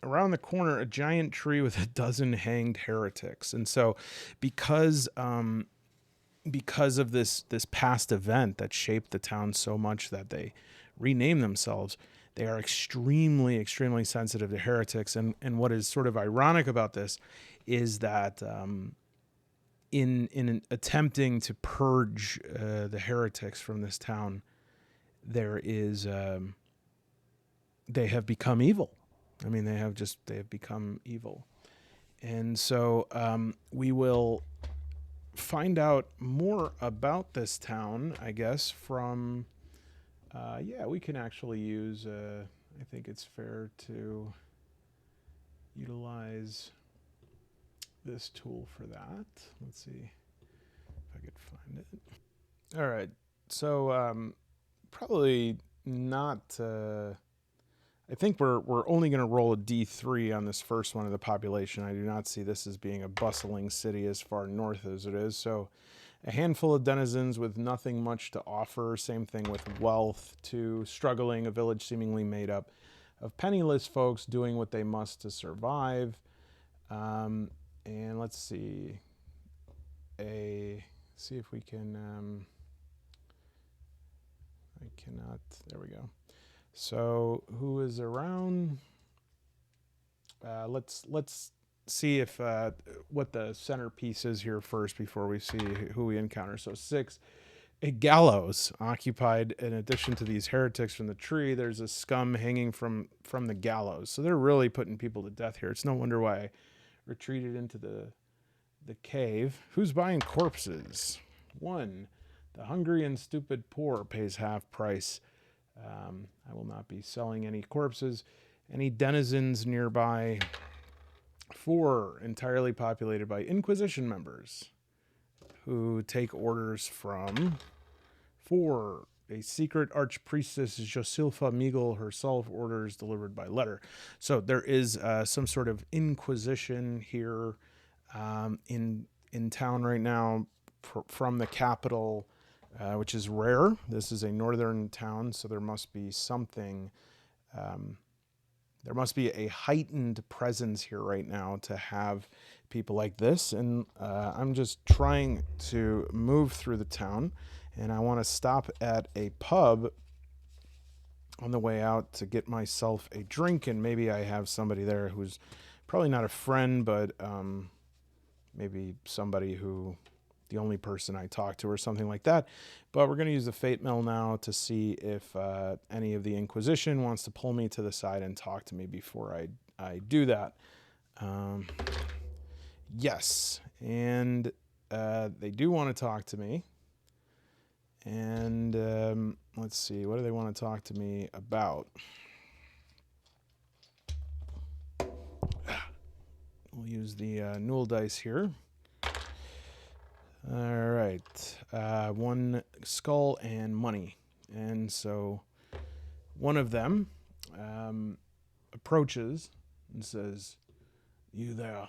Speaker 1: Around the corner, a giant tree with a dozen hanged heretics. And so because of this past event that shaped the town so much that they renamed themselves, they are extremely, extremely sensitive to heretics. And what is sort of ironic about this is that in attempting to purge the heretics from this town, there is they have become evil. I mean, they have become evil. And so we will find out more about this town, I guess, from, we can actually use, I think it's fair to utilize this tool for that. Let's see if I could find it. All right. So probably not... I think we're only going to roll a D3 on this first one of the population. I do not see this as being a bustling city as far north as it is. So a handful of denizens with nothing much to offer. Same thing with wealth. 2, struggling, a village seemingly made up of penniless folks doing what they must to survive. And let's see. See if we can... I cannot... There we go. So who is around? Let's see if what the centerpiece is here first before we see who we encounter. So 6, a gallows occupied. In addition to these heretics from the tree, there's a scum hanging from the gallows. So they're really putting people to death here. It's no wonder why I retreated into the cave. Who's buying corpses? 1, the hungry and stupid poor pays half price. I will not be selling any corpses. Any denizens nearby? 4, entirely populated by Inquisition members who take orders from. 4, a secret archpriestess, Josilfa Migel herself, orders delivered by letter. So there is some sort of Inquisition here in town right now from the capital. Which is rare. This is a northern town, so there must be something. There must be a heightened presence here right now to have people like this. And I'm just trying to move through the town, and I want to stop at a pub on the way out to get myself a drink, and maybe I have somebody there who's probably not a friend, but maybe somebody who... the only person I talk to or something like that. But we're going to use the Fate Mill now to see if any of the Inquisition wants to pull me to the side and talk to me before I do that. Yes, and they do want to talk to me. And let's see, what do they want to talk to me about? We'll use the Newell dice here. All right, 1 skull and money. And so one of them approaches and says, "You there?"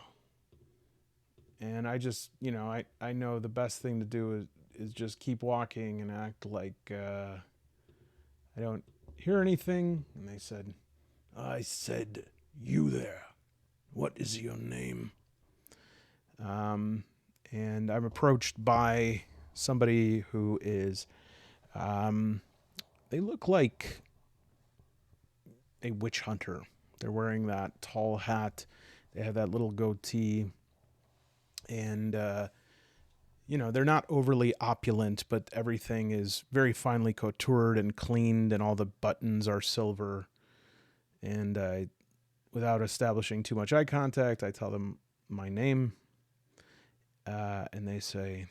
Speaker 1: And I just, I know the best thing to do is just keep walking and act like I don't hear anything. And they said, "I said, you there. What is your name?" And I'm approached by somebody who is, they look like a witch hunter. They're wearing that tall hat. They have that little goatee. And they're not overly opulent, but everything is very finely coutoured and cleaned, and all the buttons are silver. And without establishing too much eye contact, I tell them my name, and they say,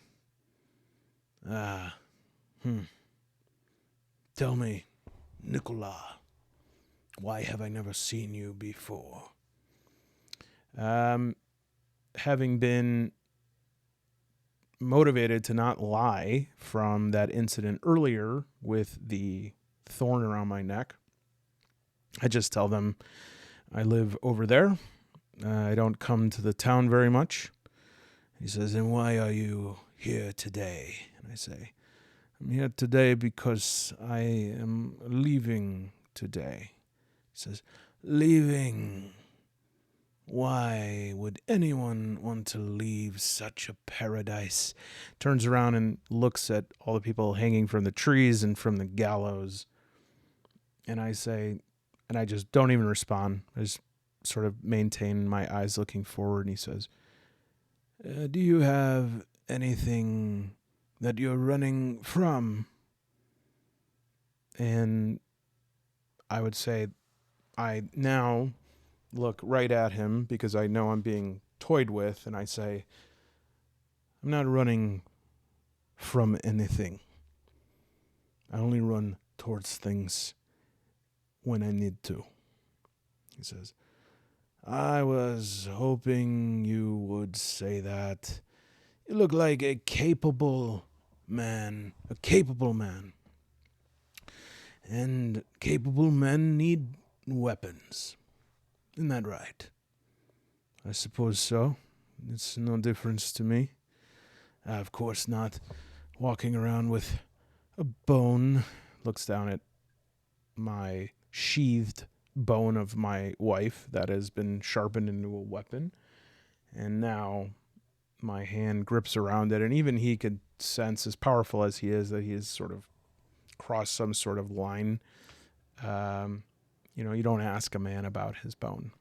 Speaker 1: tell me, Nicola, why have I never seen you before? Having been motivated to not lie from that incident earlier with the thorn around my neck, I just tell them I live over there. I don't come to the town very much. He says, and why are you here today? And I say, I'm here today because I am leaving today. He says, leaving? Why would anyone want to leave such a paradise? Turns around and looks at all the people hanging from the trees and from the gallows. And I say, and I just don't even respond. I just sort of maintain my eyes looking forward. And he says, do you have anything that you're running from? And I would say, I now look right at him because I know I'm being toyed with, and I say, I'm not running from anything. I only run towards things when I need to. He says, I was hoping you would say that. You look like a capable man. And capable men need weapons. Isn't that right? I suppose so. It's no difference to me. Of course not walking around with a bone. Looks down at my sheathed bone of my wife that has been sharpened into a weapon. And now my hand grips around it, and even he could sense, as powerful as he is, that he has sort of crossed some sort of line. You don't ask a man about his bone.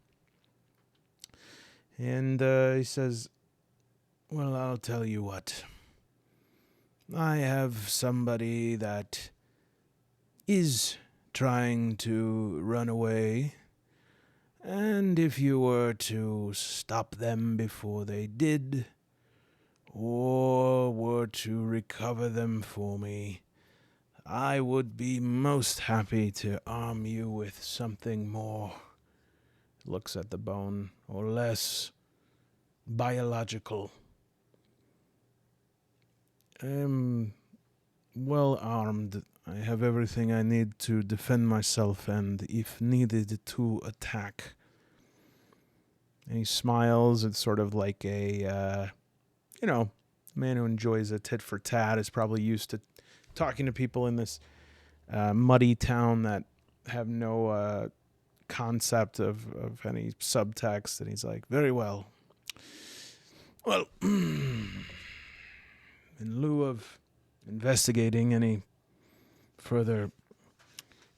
Speaker 1: And he says, well, I'll tell you what. I have somebody that is trying to run away, and if you were to stop them before they did, or were to recover them for me, I would be most happy to arm you with something more, looks at the bone, or less biological. I'm well armed. I have everything I need to defend myself and, if needed, to attack. And he smiles. It's sort of like a, man who enjoys a tit for tat is probably used to talking to people in this muddy town that have no concept of any subtext. And he's like, very well. Well, in lieu of investigating any further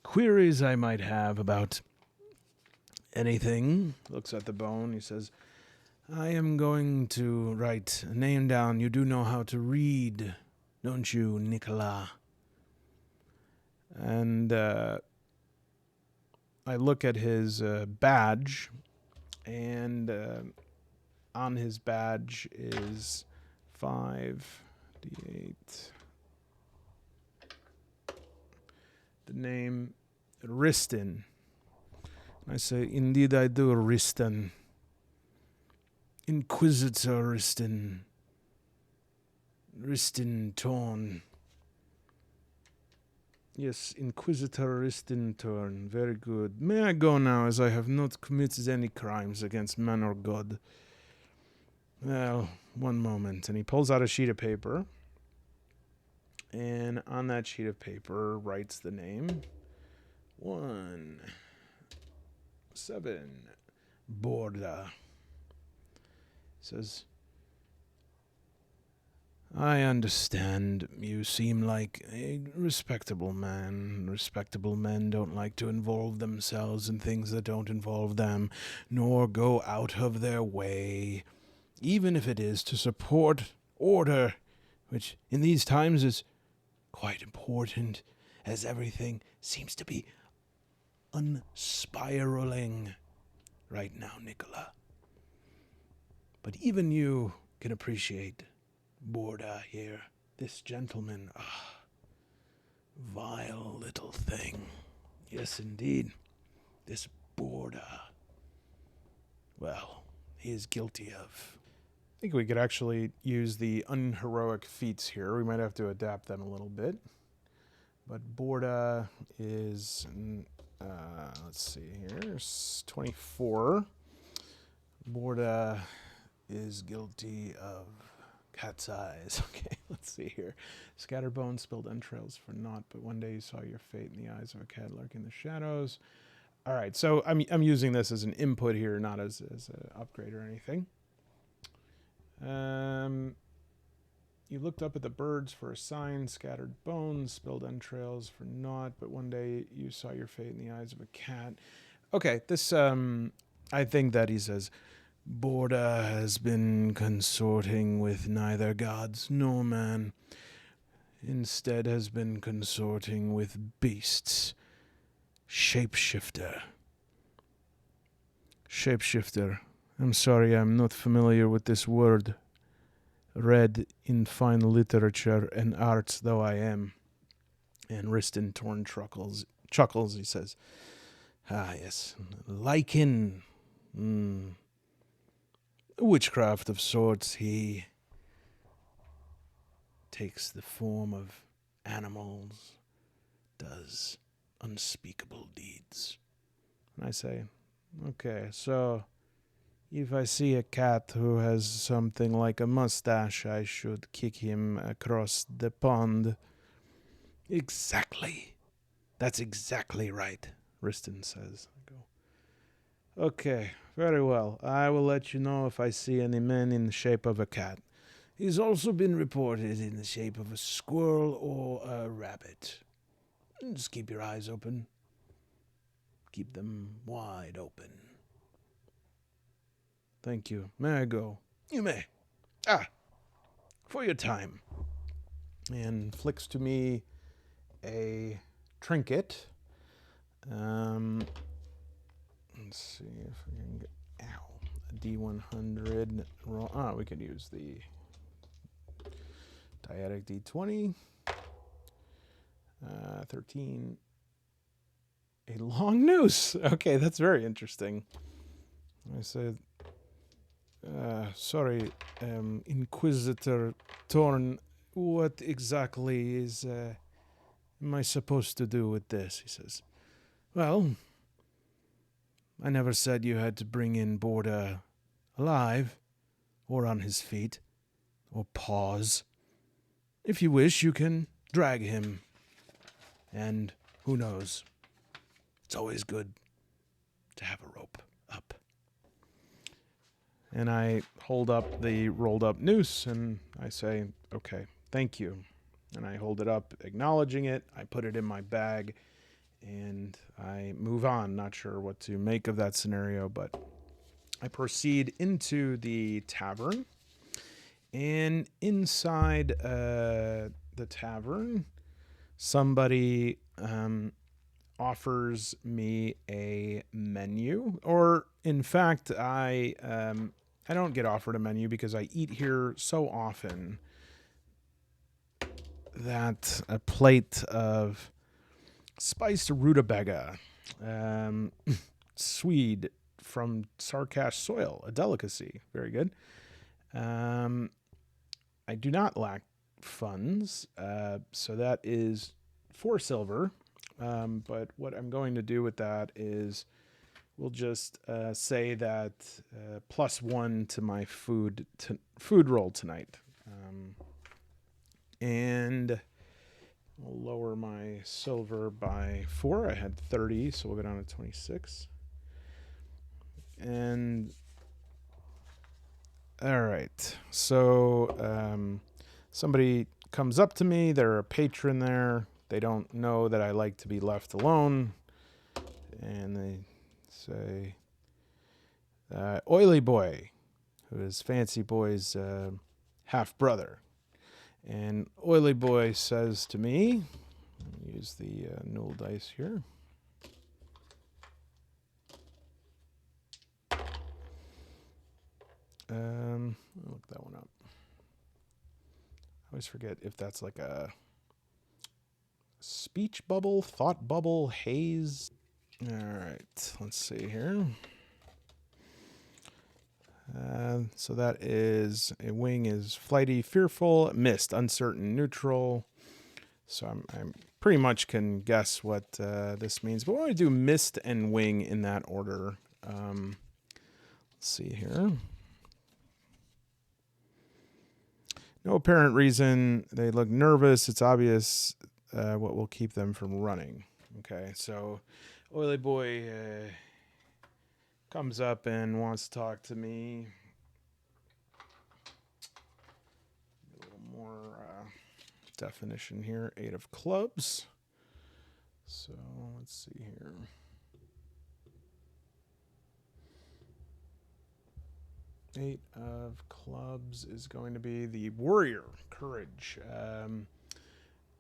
Speaker 1: queries I might have about anything, looks at the bone, he says, I am going to write a name down. You do know how to read, don't you, Nicola? And I look at his badge, and on his badge is 5d8. The name Riston. I say, indeed I do, Riston. Inquisitor Riston. Riston Torn. Yes, Inquisitor Riston Torn. Very good. May I go now, as I have not committed any crimes against man or God? Well, one moment. And he pulls out a sheet of paper. And on that sheet of paper writes the name 1-7 Borda. Says, I understand you seem like a respectable man. Respectable men don't like to involve themselves in things that don't involve them, nor go out of their way, even if it is to support order
Speaker 2: which in these times is quite important, as everything seems to be unspiraling right now, Nicola. But even you can appreciate Borda here. This gentleman, vile little thing. Yes, indeed. This Borda. Well, he is guilty of.
Speaker 1: I think we could actually use the unheroic feats here. We might have to adapt them a little bit. But Borda is, let's see here, 24. Borda is guilty of cat's eyes. Okay, let's see here. Scattered bones, spilled entrails for naught, but one day you saw your fate in the eyes of a cat lurking in the shadows. All right, so I'm using this as an input here, not as an upgrade or anything. You looked up at the birds for a sign, scattered bones, spilled entrails for naught, but one day you saw your fate in the eyes of a cat. Okay, this, I think that he says, Borda has been consorting with neither gods nor man. Instead has been consorting with beasts. Shapeshifter. Shapeshifter. I'm sorry, I'm not familiar with this word. Read in fine literature and arts though I am. And Riston Torn chuckles, he says, ah, yes, lichen. Witchcraft of sorts. He takes the form of animals, does unspeakable deeds. And I say, okay, so if I see a cat who has something like a mustache, I should kick him across the pond. Exactly. That's exactly right, Riston says. I go, okay, very well. I will let you know if I see any men in the shape of a cat. He's also been reported in the shape of a squirrel or a rabbit. Just keep your eyes open. Keep them wide open. Thank you. May I go? You may. For your time. And flicks to me a trinket. Let's see if we can get, a D100 roll. We could use the dyadic D20. 13. A long noose. Okay, that's very interesting. I said, sorry, Inquisitor Torn, what exactly is, am I supposed to do with this? He says, well, I never said you had to bring in Borda alive, or on his feet, or paws. If you wish, you can drag him. And who knows? It's always good to have a rope up. And I hold up the rolled up noose and I say, okay, thank you. And I hold it up, acknowledging it. I put it in my bag and I move on. Not sure what to make of that scenario, but I proceed into the tavern. And inside the tavern, somebody offers me a menu. Or, in fact, I don't get offered a menu because I eat here so often that a plate of spiced rutabaga, Swede from Sarkash soil, a delicacy. Very good. I do not lack funds, so that is 4 silver. But what I'm going to do with that is we'll just say that +1 to my food roll tonight. And I'll lower my silver by 4. I had 30, so we'll go down to 26. And all right, so somebody comes up to me. They're a patron there. They don't know that I like to be left alone. And they say, Oily Boy, who is Fancy Boy's half-brother.
Speaker 2: And Oily Boy says to me, use the null dice here. I'll look that one up. I always forget if that's like a speech bubble, thought bubble, haze. All right, let's see here. So that is a wing is flighty, fearful, mist, uncertain, neutral. So I'm pretty much can guess what this means. But we're going to do mist and wing in that order. Let's see here. No apparent reason. They look nervous. It's obvious what will keep them from running. Okay, so Oily Boy comes up and wants to talk to me. A little more definition here. 8 of clubs. So let's see here. Eight of clubs is going to be the warrior, courage.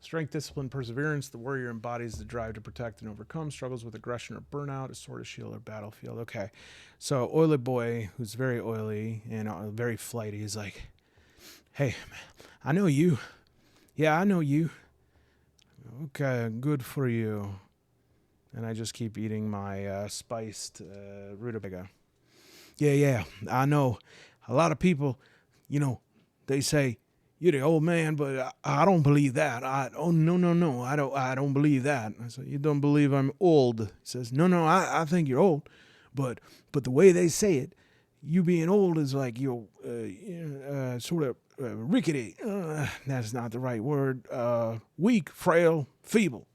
Speaker 2: Strength, discipline, perseverance. The warrior embodies the drive to protect and overcome, struggles with aggression or burnout, a sword, a shield, or battlefield. Okay, so Oily Boy, who's very oily and very flighty, is like, hey, man, I know you. Yeah, I know you. Okay, good for you. And I just keep eating my spiced rutabaga. Yeah, I know. A lot of people, they say, you're the old man, but I don't believe that. No, I don't believe that. I said, you don't believe I'm old? He says, no, I think you're old, but the way they say it, you being old is like you're sort of rickety. That's not the right word. Weak, frail, feeble.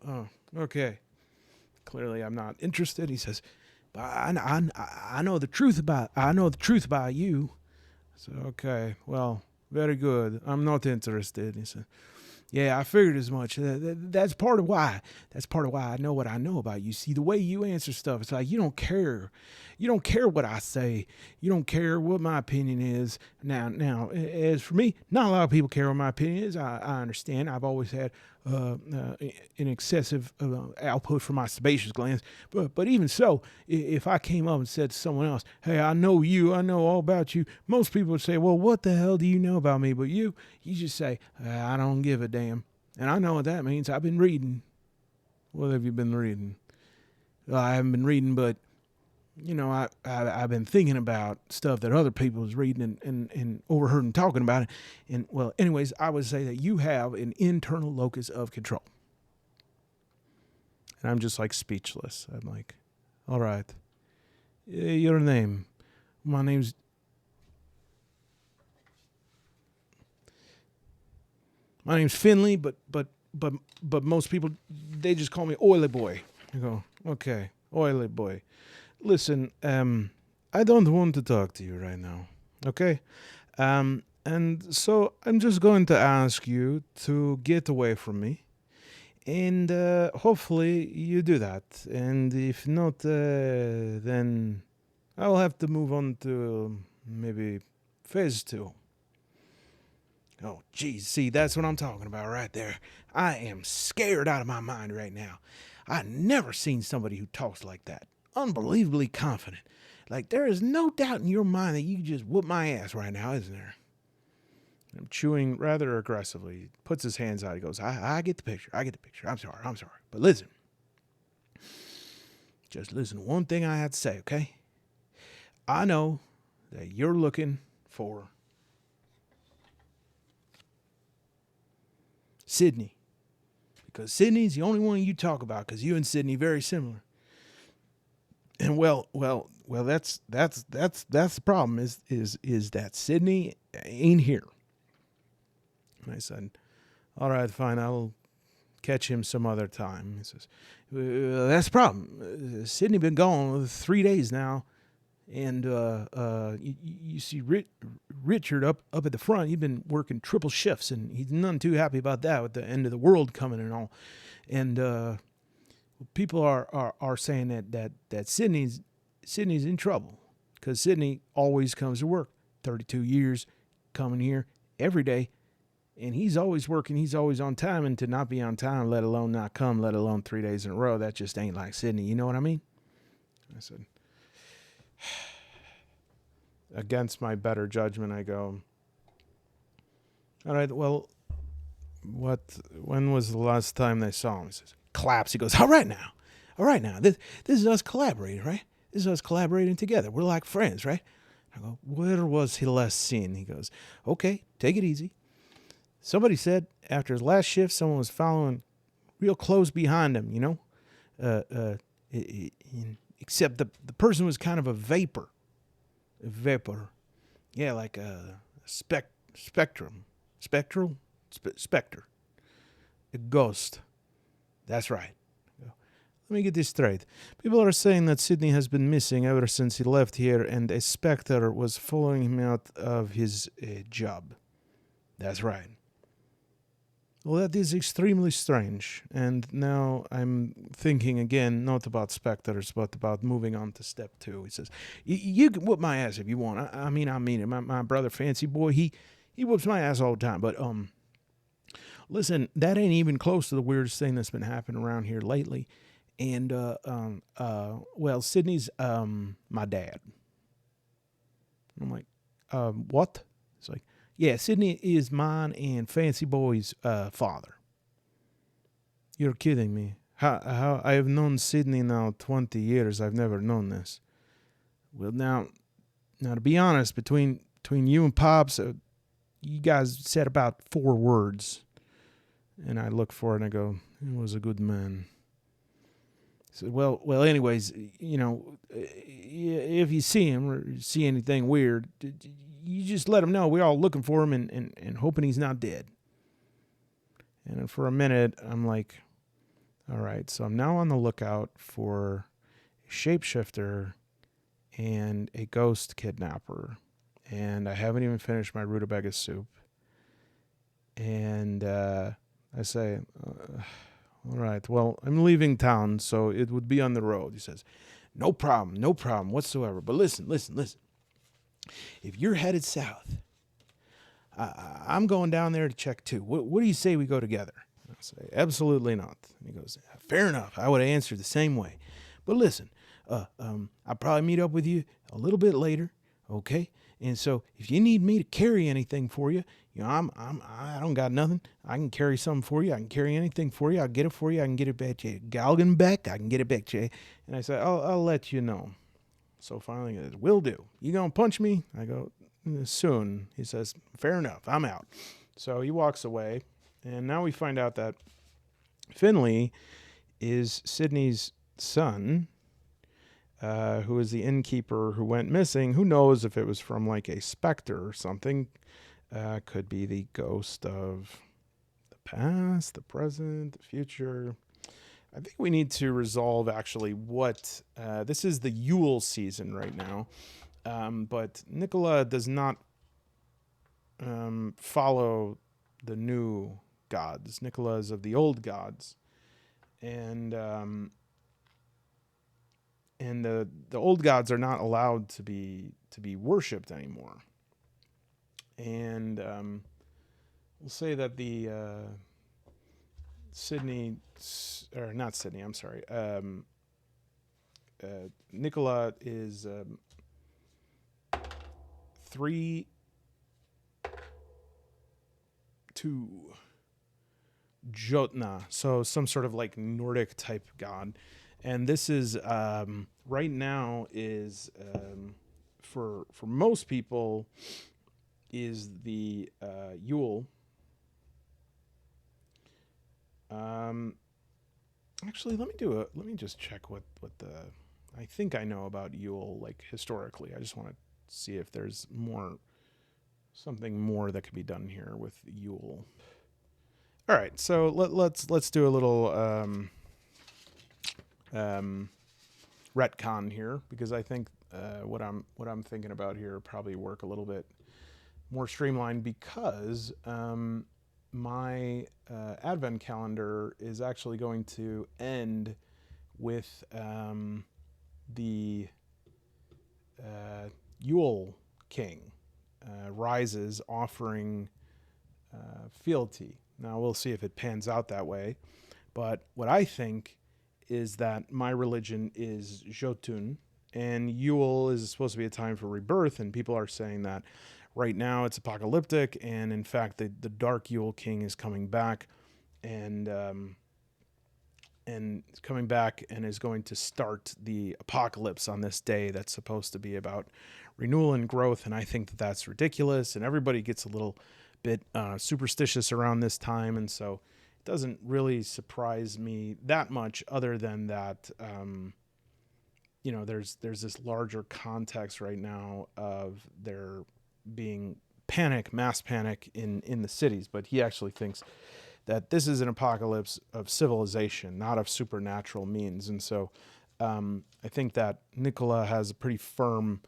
Speaker 2: Oh, okay. Clearly, I'm not interested. He says, but I know the truth about you. So okay, well. Very good. I'm not interested. He said, yeah, I figured as much. That's part of why. That's part of why I know what I know about you. See, the way you answer stuff, it's like you don't care. You don't care what I say. You don't care what my opinion is. Now, as for me, not a lot of people care what my opinion is. I understand. I've always had an excessive output from my sebaceous glands. But even so, if I came up and said to someone else, hey, I know you, I know all about you, most people would say, well, what the hell do you know about me? But you just say, I don't give a damn. And I know what that means. I've been reading. What have you been reading? Well, I haven't been reading, but I've been thinking about stuff that other people is reading and overheard them talking about it. And well, anyways, I would say that you have an internal locus of control. And I'm just like speechless. I'm like, all right, your name. My name's Finley, but most people, they just call me Oily Boy. I go, okay, Oily Boy. Listen, I don't want to talk to you right now, okay? And so I'm just going to ask you to get away from me, and hopefully you do that. And if not, then I'll have to move on to maybe phase 2. Oh, geez, see, that's what I'm talking about right there. I am scared out of my mind right now. I've never seen somebody who talks like that. Unbelievably confident. Like, there is no doubt in your mind that you just whoop my ass right now, isn't there? I'm chewing rather aggressively. He puts his hands out. He goes, I get the picture. I'm sorry. But listen. Just listen to one thing I have to say, okay? I know that you're looking for Sydney. Because Sydney's the only one you talk about, because you and Sydney are very similar. And well, that's the problem is that Sydney ain't here. And I said, all right, fine, I'll catch him some other time. He says, that's the problem. Sydney been gone 3 days now, and you see Richard up at the front. He's been working triple shifts, and he's none too happy about that with the end of the world coming and all. And people are saying that Sydney's in trouble because Sydney always comes to work. 32 years coming here every day, And he's always working. He's always on time. And to not be on time, let alone not come, let alone 3 days in a row, that just ain't like Sydney. You know what I mean? I said, against my better judgment, I go, all right, well, when was the last time they saw him? He says, claps. He goes, all right now. This is us collaborating, right? This is us collaborating together. We're like friends, right? I go, where was he last seen? He goes, okay, take it easy. Somebody said after his last shift, someone was following real close behind him, you know? Except the person was kind of a vapor. A vapor. Yeah, like a spectrum. Spectral? Spectre. A ghost. That's right. Let me get this straight. People are saying that Sydney has been missing ever since he left here, and a spectre was following him out of his job. That's right. Well, that is extremely strange. And now I'm thinking again, not about specters, but about moving on to step 2. He says, you can whoop my ass if you want. I mean it. My brother, Fancy Boy, he whoops my ass all the time. But, listen, that ain't even close to the weirdest thing that's been happening around here lately. And, well, Sydney's, my dad. I'm like, what? It's like, yeah, Sydney is mine and Fancy Boy's, father. You're kidding me. How I have known Sydney now 20 years. I've never known this. Well, now to be honest, between you and Pops, you guys said about 4 words. And I look for it and I go, he was a good man. So, well, anyways, you know, if you see him or see anything weird, you just let him know. We're all looking for him and hoping he's not dead. And for a minute, I'm like, all right, so I'm now on the lookout for a shapeshifter and a ghost kidnapper. And I haven't even finished my rutabaga soup. And I say, all right, well, I'm leaving town, so it would be on the road. He says, no problem whatsoever. But listen. If you're headed south, I'm going down there to check too. What do you say we go together? I say, absolutely not. And he goes, fair enough. I would have answered the same way. But listen, I'll probably meet up with you a little bit later, okay? And so if you need me to carry anything for you, you know, I don't got nothing. I can carry something for you. I can carry anything for you. I'll get it for you. I can get it back to you. Galgenbeck, I can get it back to you. And I said, I'll let you know. So finally he goes, will do. You gonna punch me? I go, soon. He says, fair enough. I'm out. So he walks away. And now we find out that Finley is Sydney's son, who is the innkeeper who went missing. Who knows if it was from like a specter or something. Could be the ghost of the past, the present, the future. I think we need to resolve actually what, this is the Yule season right now. But Nicola does not follow the new gods. Nicola is of the old gods. And the old gods are not allowed to be worshipped anymore. And we'll say that the Nicola is 3-2 Jotna, so some sort of like Nordic type god. And this is right now is for most people is the Yule. Actually, let me just check what the I think I know about Yule like historically. I just want to see if there's something more that could be done here with Yule. All right, so let's do a little retcon here, because I think what I'm thinking about here probably work a little bit more streamlined, because my advent calendar is actually going to end with the Yule King rises, offering fealty. Now we'll see if it pans out that way. But what I think is that my religion is Jotun, and Yule is supposed to be a time for rebirth, and people are saying that right now it's apocalyptic, and in fact the Dark Yule King is coming back, and is coming back and is going to start the apocalypse on this day that's supposed to be about renewal and growth. And I think that that's ridiculous, and everybody gets a little bit superstitious around this time, and so it doesn't really surprise me that much, other than that there's this larger context right now of there being mass panic in the cities. But he actually thinks that this is an apocalypse of civilization, not of supernatural means. And so I think that Nicola has a pretty firm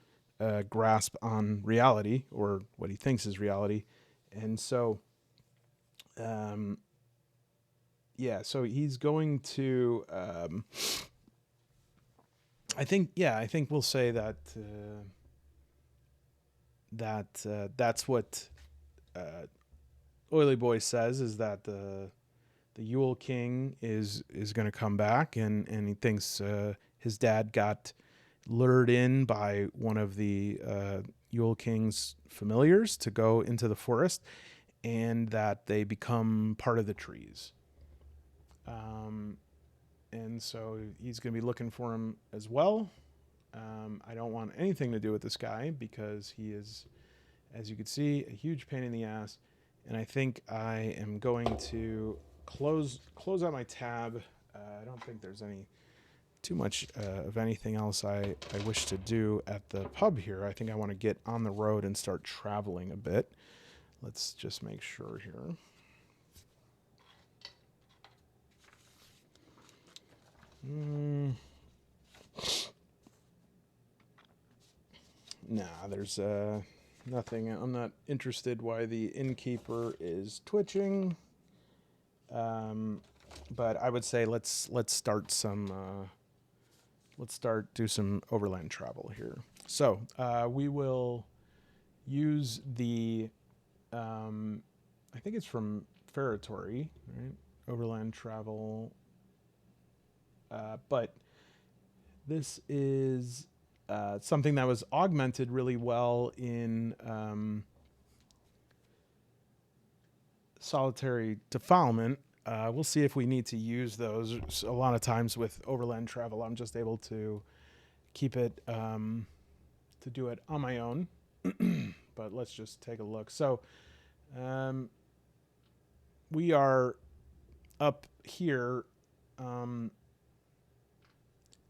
Speaker 2: grasp on reality, or what he thinks is reality. And so, so he's going to, I think we'll say that, that's what, Oily Boy says, is that the Yule King is going to come back, and he thinks his dad got lured in by one of the Yule King's familiars to go into the forest, and that they become part of the trees. And so he's going to be looking for him as well. I don't want anything to do with this guy, because he is, as you can see, a huge pain in the ass. And I think I am going to close out my tab. I don't think there's too much of anything else I wish to do at the pub here. I think I want to get on the road and start traveling a bit. Let's just make sure here. Nah, there's nothing. I'm not interested why the innkeeper is twitching. But I would say let's start do some overland travel here. So we will use the I think it's from Ferratory, right? Overland travel. But this is something that was augmented really well in solitary defilement. We'll see if we need to use those. A lot of times with overland travel, I'm just able to keep it, to do it on my own. But let's just take a look. So we are up here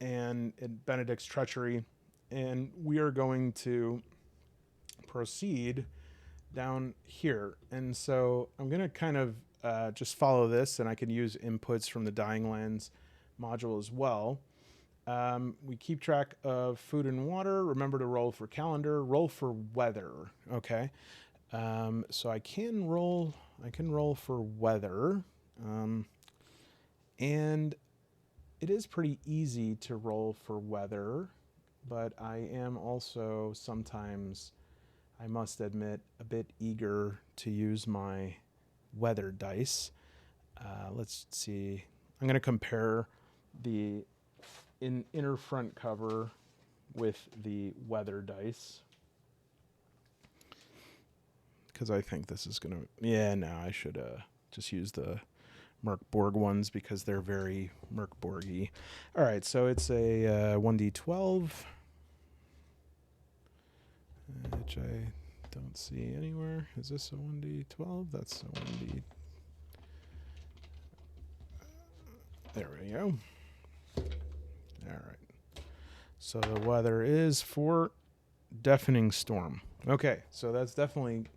Speaker 2: and in Benedict's treachery, and we are going to proceed down here. And so I'm going to kind of just follow this, and I can use inputs from the Dying Lands module as well. We keep track of food and water. Remember to roll for calendar, roll for weather. Okay. So I can roll for weather. And it is pretty easy to roll for weather, but I am also sometimes, I must admit, a bit eager to use my weather dice. Let's see. I'm going to compare the inner front cover with the weather dice, because I think this is going to... I should just use the MÖRK BORG ones, because they're very MÖRK BORG-y. All right, so it's a 1d12, which I don't see anywhere. Is this a 1d12? That's a 1d... There we go. All right. So the weather is for deafening storm. Okay, so that's definitely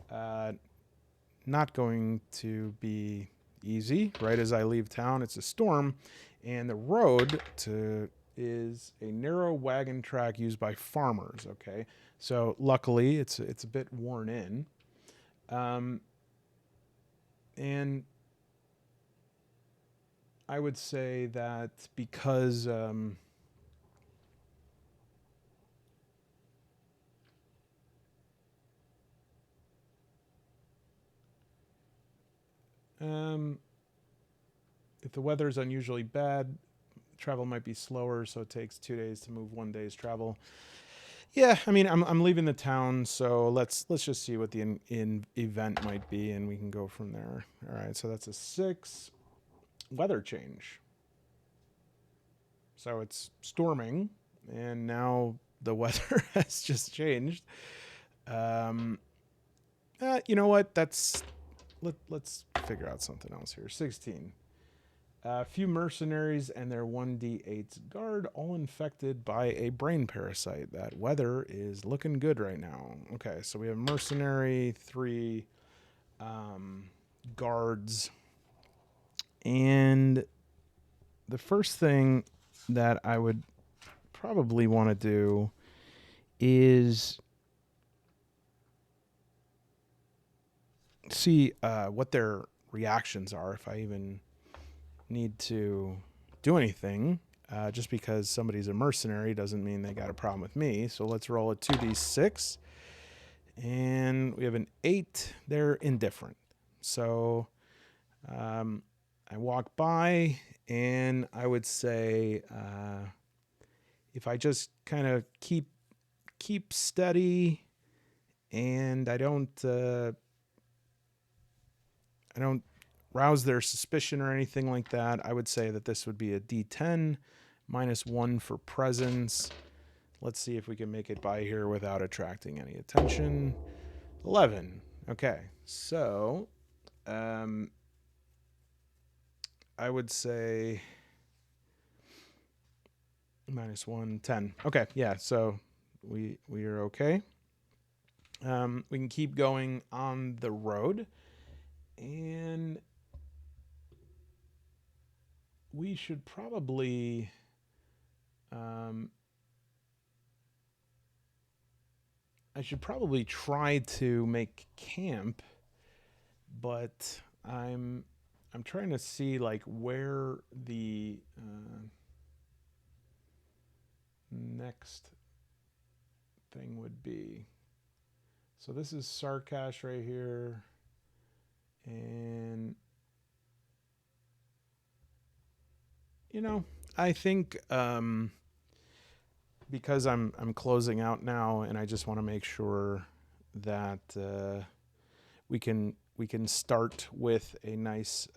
Speaker 2: not going to be easy. Right as I leave town, it's a storm, and the road is a narrow wagon track used by farmers. Okay, so luckily it's a bit worn in, and I would say that because If the weather is unusually bad, travel might be slower, so it takes 2 days to move 1 day's travel. Yeah, I mean, I'm leaving the town, so let's just see what the in event might be, and we can go from there. All right, so that's a 6. Weather change. So it's storming, and now the weather has just changed. You know what? Let's figure out something else here. 16. A few mercenaries and their 1d8 guard, all infected by a brain parasite. That weather is looking good right now. Okay, so we have mercenary, 3 guards. And the first thing that I would probably want to do is see what their reactions are, if I even need to do anything. Just because somebody's a mercenary doesn't mean they got a problem with me. So let's roll a 2d6. And we have an 8. They're indifferent. So I walk by, and I would say if I just kind of keep steady, and I don't rouse their suspicion or anything like that, I would say that this would be a D10 -1 for presence. Let's see if we can make it by here without attracting any attention. 11. Okay, so I would say -1, 10. Okay, yeah, so we are okay. We can keep going on the road, and we should probably I should probably try to make camp, but I'm trying to see like where the next thing would be. So this is Sarkash right here, and you know, I think because I'm closing out now, and I just want to make sure that we can start with a nice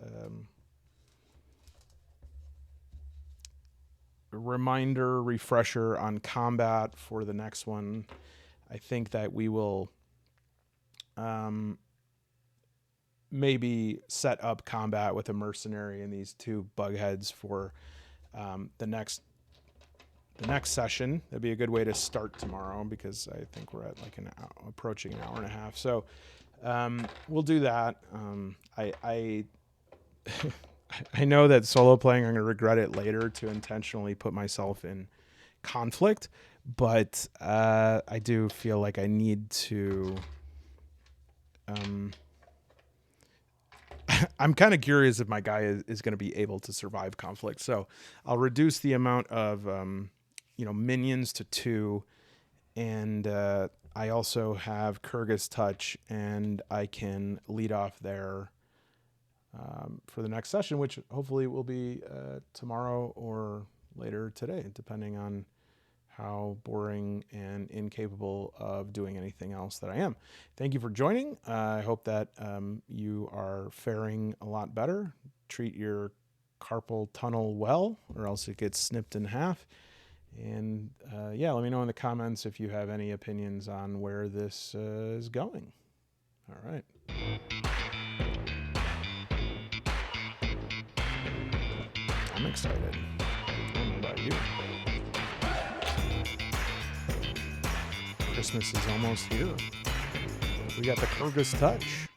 Speaker 2: refresher on combat for the next one. I think that we will maybe set up combat with a mercenary and these 2 bugheads for the next session. That'd be a good way to start tomorrow, because I think we're at like approaching an hour and a half. So we'll do that. I I know that solo playing, I'm going to regret it later to intentionally put myself in conflict, but I do feel like I need to. I'm kind of curious if my guy is going to be able to survive conflict. So I'll reduce the amount of minions to 2, and I also have Kyrgyz touch, and I can lead off there for the next session, which hopefully will be tomorrow or later today, depending on how boring and incapable of doing anything else that I am. Thank you for joining. I hope that you are faring a lot better. Treat your carpal tunnel well, or else it gets snipped in half. And yeah, let me know in the comments if you have any opinions on where this is going. All right. I'm excited. I don't know about you. Christmas is almost here. We got the Kyrgyz touch.